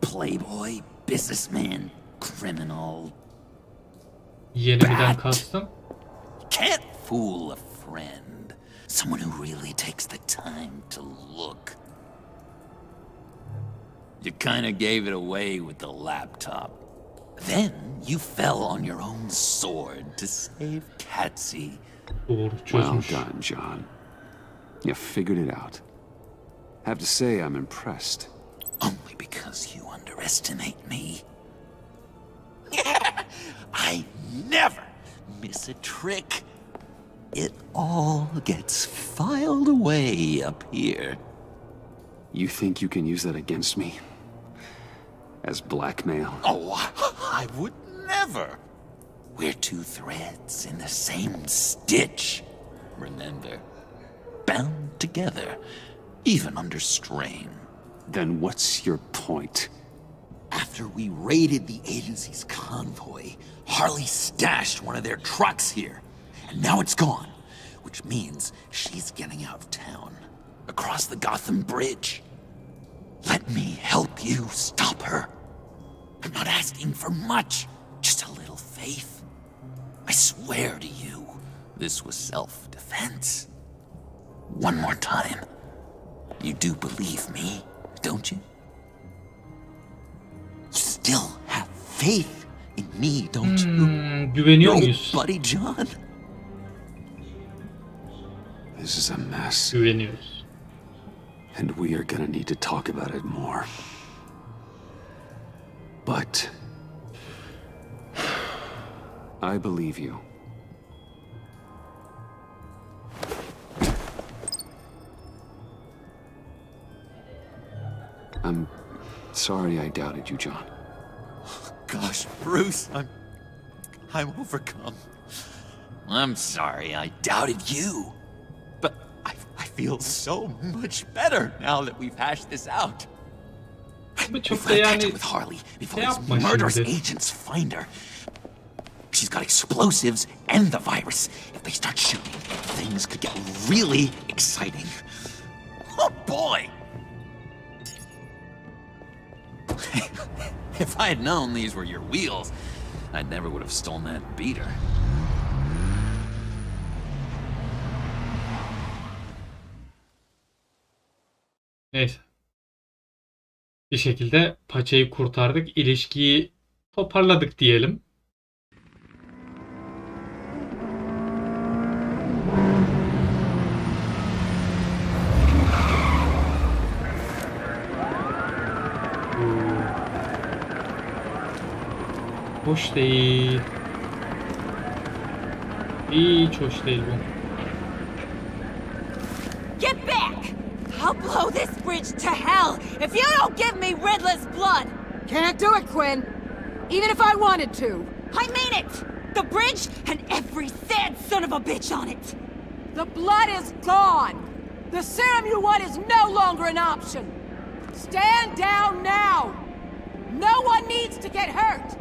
Playboy, businessman, criminal. Yeni birden kastım. Can't fool a friend. Someone who really takes the time to look. You kinda gave it away with the laptop. Then you fell on your own sword to save Patsy. Doğru Well çözmüş. done, John. You figured it out. Have to say I'm impressed. Only because you underestimate me. I never miss a trick. It all gets filed away up here. You think you can use that against me? As blackmail? Oh, I would never. We're two threads in the same stitch. Remember, bound together, even under strain. Then what's your point? After we raided the agency's convoy, Harley stashed one of their trucks here. And now it's gone, which means she's getting out of town, across the Gotham Bridge. Let me help you stop her. I'm not asking for much, just a little faith. I swear to you, this was self-defense. One more time. You do believe me, don't you? You still have faith in me, don't you? Güveniyor muyuz? Buddy John. This is a mess. Güveniyoruz. And we are gonna need to talk about it more. But I believe you. I'm sorry I doubted you, John. Gosh, Bruce, I'm overcome. I'm sorry I doubted you. But I feel so much better now that we've hashed this out. Ama çok da We've got to catch yani up with Harley before şey these yapma murderous şimdi. agents find her. She's got explosives and the virus. If they start shooting, things could get really exciting. Oh boy! If I had known these were your wheels, I never would have stolen that beater. Neyse. Bir şekilde paçayı kurtardık. İlişkiyi toparladık diyelim. Hoş değil. Hiç hoş değil bu. Get back! I'll blow this bridge to hell if you don't give me Riddler's blood! Can't do it, Quinn. Even if I wanted to. I mean it! The bridge and every sad son of a bitch on it! The blood is gone! The serum you want is no longer an option! Stand down now! No one needs to get hurt!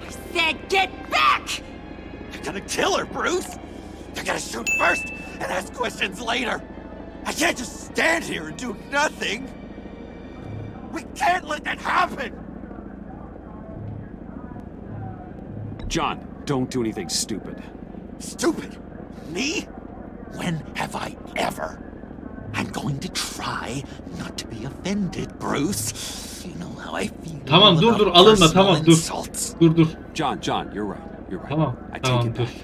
I said get back! You're gonna kill her, Bruce! You're gonna shoot first and ask questions later! I can't just stand here and do nothing! We can't let that happen! John, don't do anything stupid. Stupid? Me? When have I ever? I'm going to try not to be offended, Bruce. You know how I feel. Tamam dur alınma tamam dur. Insults. Dur. John, you're right. You're right. Tamam I take tamam it dur. back.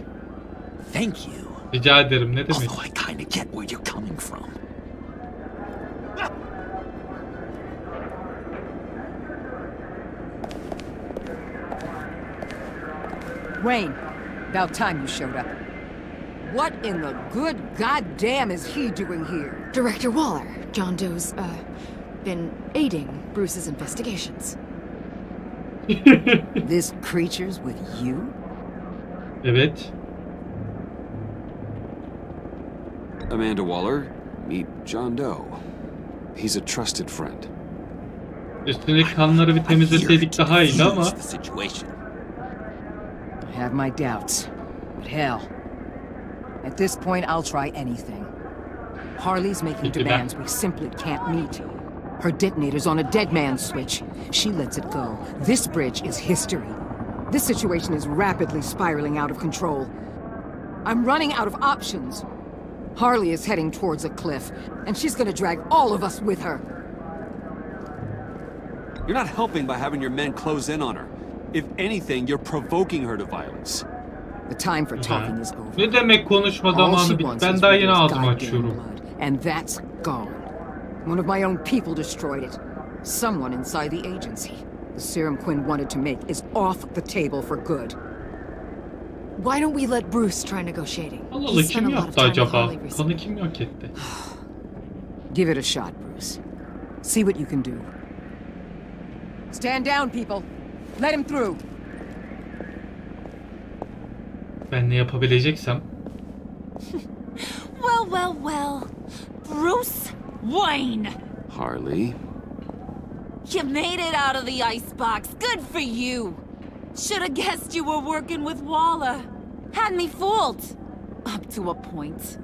Thank you. Rica ederim ne demek. Although I kind of get where you're coming from. Wayne, about time you showed up. What in the good goddamn is he doing here? Director Waller, John Doe's, been aiding Bruce's investigations. This creature's with you? Evet. Amanda Waller, meet John Doe. He's a trusted friend. Üstündeki kanları bir temizleseydik daha iyiydi ama. I have my doubts, but hell. At this point, I'll try anything. Harley's making demands we simply can't meet. Her detonator's on a dead man's switch. She lets it go. This bridge is history. This situation is rapidly spiraling out of control. I'm running out of options. Harley is heading towards a cliff, and she's gonna drag all of us with her. You're not helping by having your men close in on her. If anything, you're provoking her to violence. The time for talking is over. Ne demek konuşma zamanı bitti? Ben daha yeni ağzımı açıyorum. And that's gone. One of my own people destroyed it. Someone inside the agency. The serum Quinn wanted to make is off the table for good. Why don't we let Bruce try negotiating? Allah Allah, kim yaptı acaba? Kanı kim hak etti? Give it a shot, Bruce. See what you can do. Stand down, people. Let him through. Ben ne yapabileceksem. Well. Bruce Wayne. Harley. You made it out of the icebox. Good for you. Should have guessed you were working with Waller. Had me fooled. Up to a point.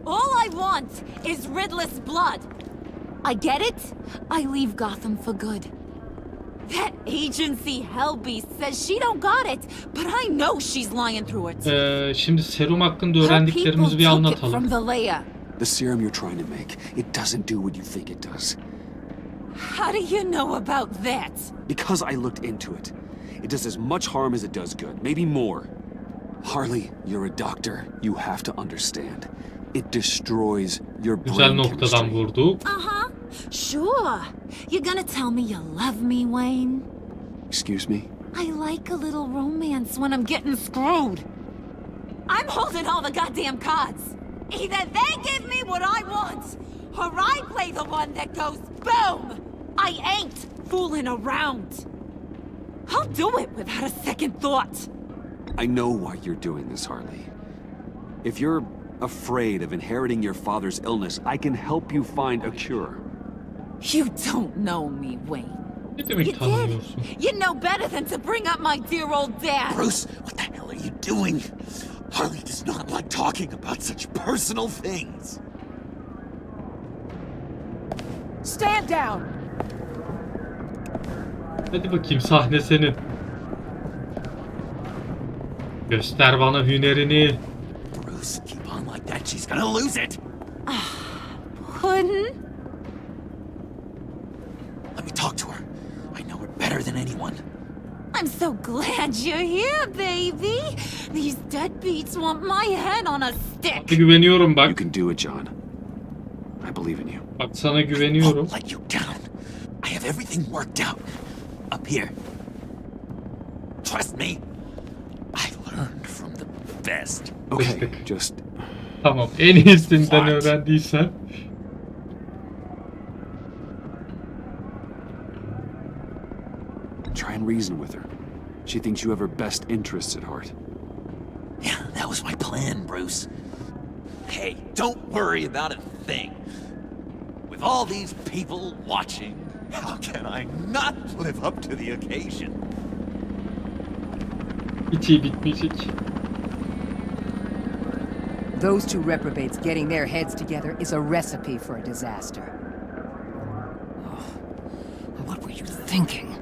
All I want is Riddler's blood. I get it. I leave Gotham for good. That agency hellbeast says she don't got it, but I know she's lying through it. Şimdi serum hakkında öğrendiklerimizi bir anlatalım. From the layer. The serum you're trying to make, it doesn't do what you think it does. How do you know about that? Because I looked into it. It does as much harm as it does good, maybe more. Harley, you're a doctor. You have to understand. It destroys your brain chemistry. Vurduk. Sure. You're gonna tell me you love me, Wayne? Excuse me? I like a little romance when I'm getting screwed. I'm holding all the goddamn cards. Either they give me what I want, or I play the one that goes boom! I ain't fooling around. I'll do it without a second thought. I know why you're doing this, Harley. If you're afraid of inheriting your father's illness, I can help you find a cure. You don't know me, Wayne. Ne demek tanımıyorsun? You know better than to bring up my dear old dad. Bruce, what the hell are you doing? Harley does not like talking about such personal things. Stand down. Hadi bakayım, sahne senin. Göster bana hünerini. Bruce, keep on like that. She's gonna lose it. Puddin'? Let me talk to her. I know her better than anyone. I'm so glad you're here, baby. These deadbeats want my head on a stick. Güveniyorum bak. You can do it, John. I believe in you. Bak sana güveniyorum. I'll let you down. I have everything worked out. Up here. Trust me. I learned from the best. Okay, just... Tamam, en iyisinden öğrendiysen. Try and reason with her. She thinks you have her best interests at heart. Yeah, that was my plan, Bruce. Hey, don't worry about a thing. With all these people watching, how can I not live up to the occasion? Hiç iyi bitmeyecek. Those two reprobates getting their heads together is a recipe for a disaster. Oh, what were you thinking?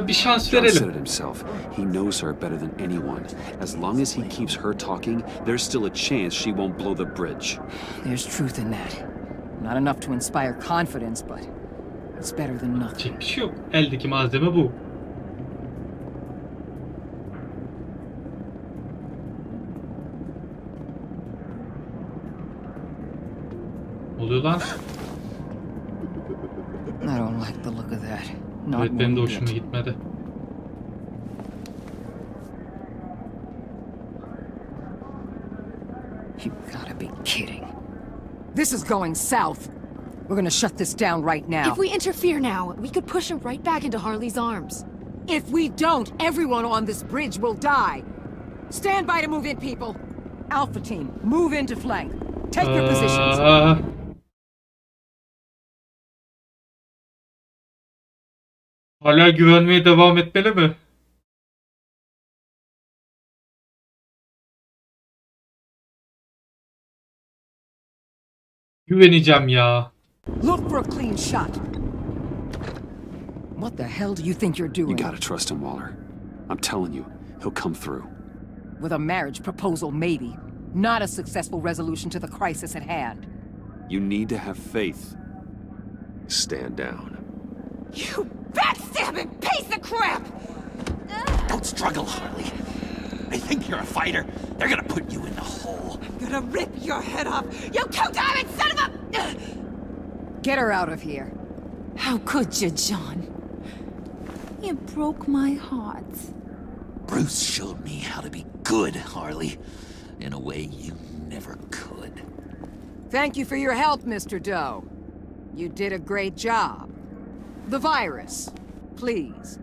Bir şans John said verelim. it himself. He knows her better than anyone. As long as he keeps her talking, there's still a chance she won't blow the bridge. There's truth in that. Not enough to inspire confidence, but it's better than nothing. Çek bir şey yok. Eldeki malzeme bu. Oluyor lan. I don't like the look of that. Not Evet, benim de one hoşuma bit. gitmedi. You gotta be kidding. This is going south. We're gonna shut this down right now. If we interfere now, we could push him right back into Harley's arms. If we don't, everyone on this bridge will die. Stand by to move in, people. Alpha team, move into flank. Take your positions. Hala güvenmeye devam etmeli mi? Güveneceğim ya. Look for a clean shot. What the hell do you think you're doing? You gotta trust him, Waller. I'm telling you, he'll come through. With a marriage proposal, maybe. Not a successful resolution to the crisis at hand. You need to have faith. Stand down. You backstabbing piece of crap! Don't struggle, Harley. They think you're a fighter. They're gonna put you in the hole. I'm gonna rip your head off, you two-diamond son of a... Get her out of here. How could you, John? You broke my heart. Bruce showed me how to be good, Harley. In a way you never could. Thank you for your help, Mr. Doe. You did a great job. The virus, please.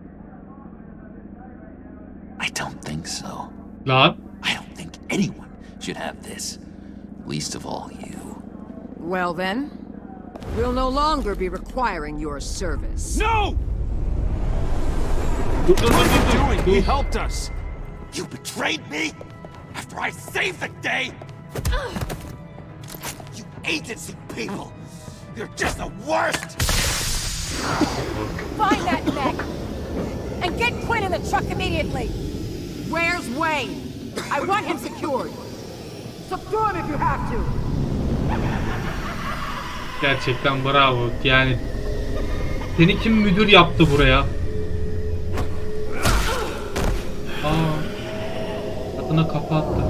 I don't think so. Lan. I don't think anyone should have this. Least of all you. Well then, we'll no longer be requiring your service. No! What are you doing? He helped us. You betrayed me after I saved the day? You agency people! You're just the worst! Find that neck! And get Quinn in the truck immediately! Where's Wayne? I want him secured! Subdue him if you have to! Gerçekten bravo. Yani seni kim müdür yaptı buraya? Kadına kafa attı.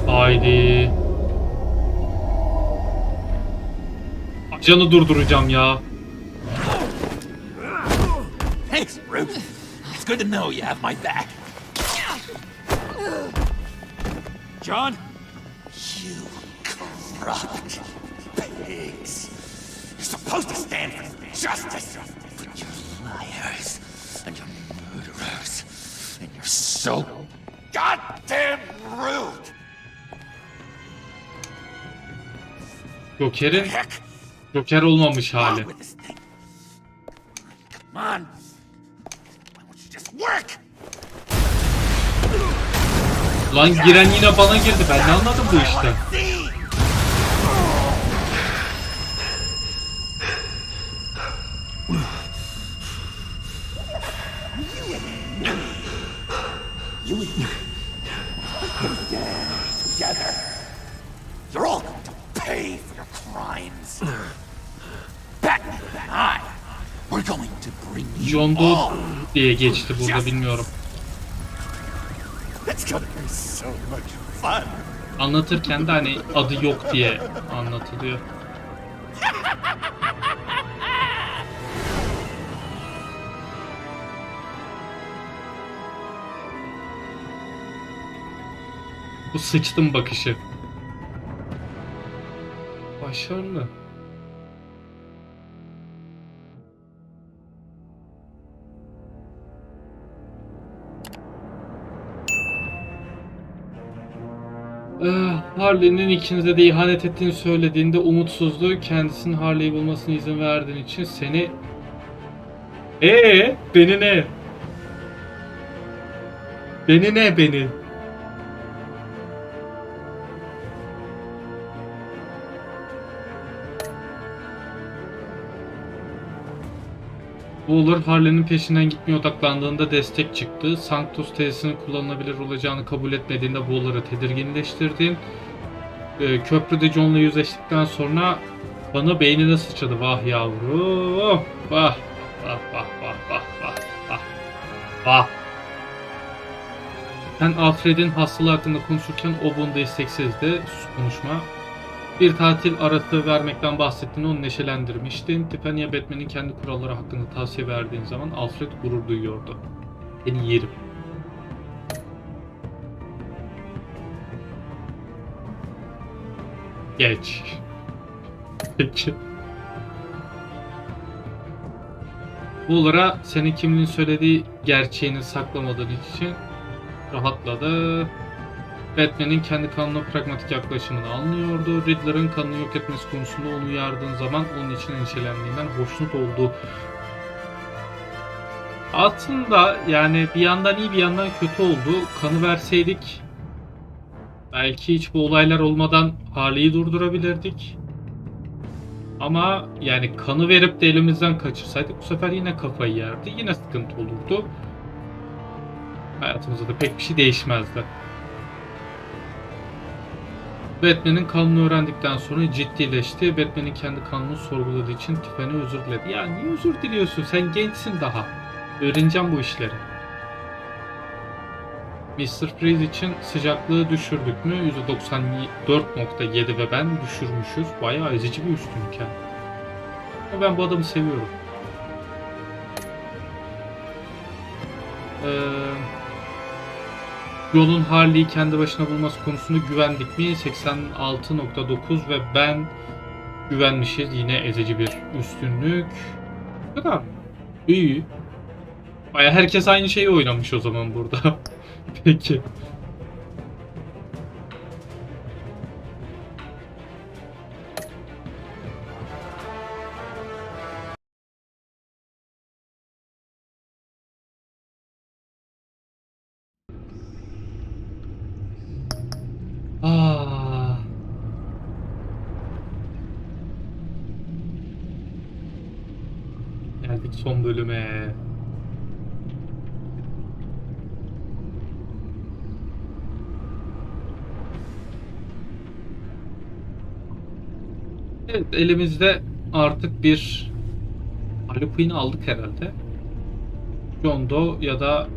Haydi. Canı durduracağım ya. Thanks, Bruce. It's good to know you have my back. John? You corrupt pigs. You're supposed to stand for justice, but you're liars and you're murderers and you're so goddamn rude. Joker olmamış hali. Come on. Why won't you just work? Lan giren yine bana girdi. Ben ne anladım bu işte. You and me. Together. You're all going to pay for your crimes. Batman and I. We're going to bring you John Doe diye geçti burada, bilmiyorum. It's gonna be so much fun. Anlatırken de hani adı yok diye anlatılıyor. Bu sıçtım bakışı. Başarılı. Harley'nin ikinize de ihanet ettiğini söylediğinde umutsuzluğu, kendisinin Harley'i bulmasına izin verdiğin için seni... Beni ne? Beni ne beni? Waller, Harley'nin peşinden gitmeye odaklandığında destek çıktı. Sanctus tezisinin kullanılabilir olacağını kabul etmediğinde Waller'ı tedirginleştirdin. Köprüde John'la yüzleştikten sonra bana beynine sıçradı. Vah yavrum. Vah. Vah vah vah vah vah vah. Vah. Sen Alfred'in hastalığı hakkında konuşurken o bunda isteksizdi. Konuşma. Bir tatil arası vermekten bahsettiğini onu neşelendirmiştin. Tiffany'e Batman'in kendi kuralları hakkında tavsiye verdiğin zaman Alfred gurur duyuyordu. Seni yerim. Geç. Peki. Waller'a senin kimliğin söylediği gerçeğini saklamadığın için rahatladı. Batman'in kendi kanuna pragmatik yaklaşımını anlıyordu. Riddler'ın kanını yok etmesi konusunda onu uyardığın zaman onun için endişelendiğinden hoşnut oldu. Aslında yani bir yandan iyi bir yandan kötü oldu. Kanı verseydik belki hiç bu olaylar olmadan Harley'i durdurabilirdik. Ama yani kanı verip de elimizden kaçırsaydık bu sefer yine kafayı yerdi. Yine sıkıntı olurdu. Hayatımızda da pek bir şey değişmezdi. Batman'in kanını öğrendikten sonra ciddileşti. Batman'in kendi kanını sorguladığı için Tiffany özür diledi. Ya niye özür diliyorsun? Sen gençsin daha. Öğreneceğim bu işleri. Mr. Freeze için sıcaklığı düşürdük mü? %94.7 ve ben düşürmüşüz. Bayağı ezici bir üstünlük yani. Ama ben bu adamı seviyorum. John'un Harley'i kendi başına bulması konusunda güvendik mi? 86.9 ve ben güvenmişiz. Yine ezici bir üstünlük. Bu kadar. İyi. Bayağı herkes aynı şeyi oynamış o zaman burada. Peki. Geldik son bölüme. Evet, elimizde artık bir Harley'ni aldık herhalde. John Doe ya da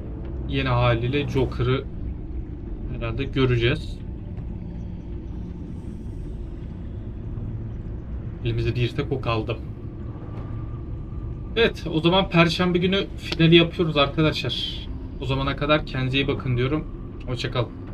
yeni haliyle Joker'ı herhalde göreceğiz. Elimizde bir tek o kaldı. Evet, o zaman Perşembe günü finali yapıyoruz arkadaşlar. O zamana kadar kendinize iyi bakın diyorum. Hoşça kalın.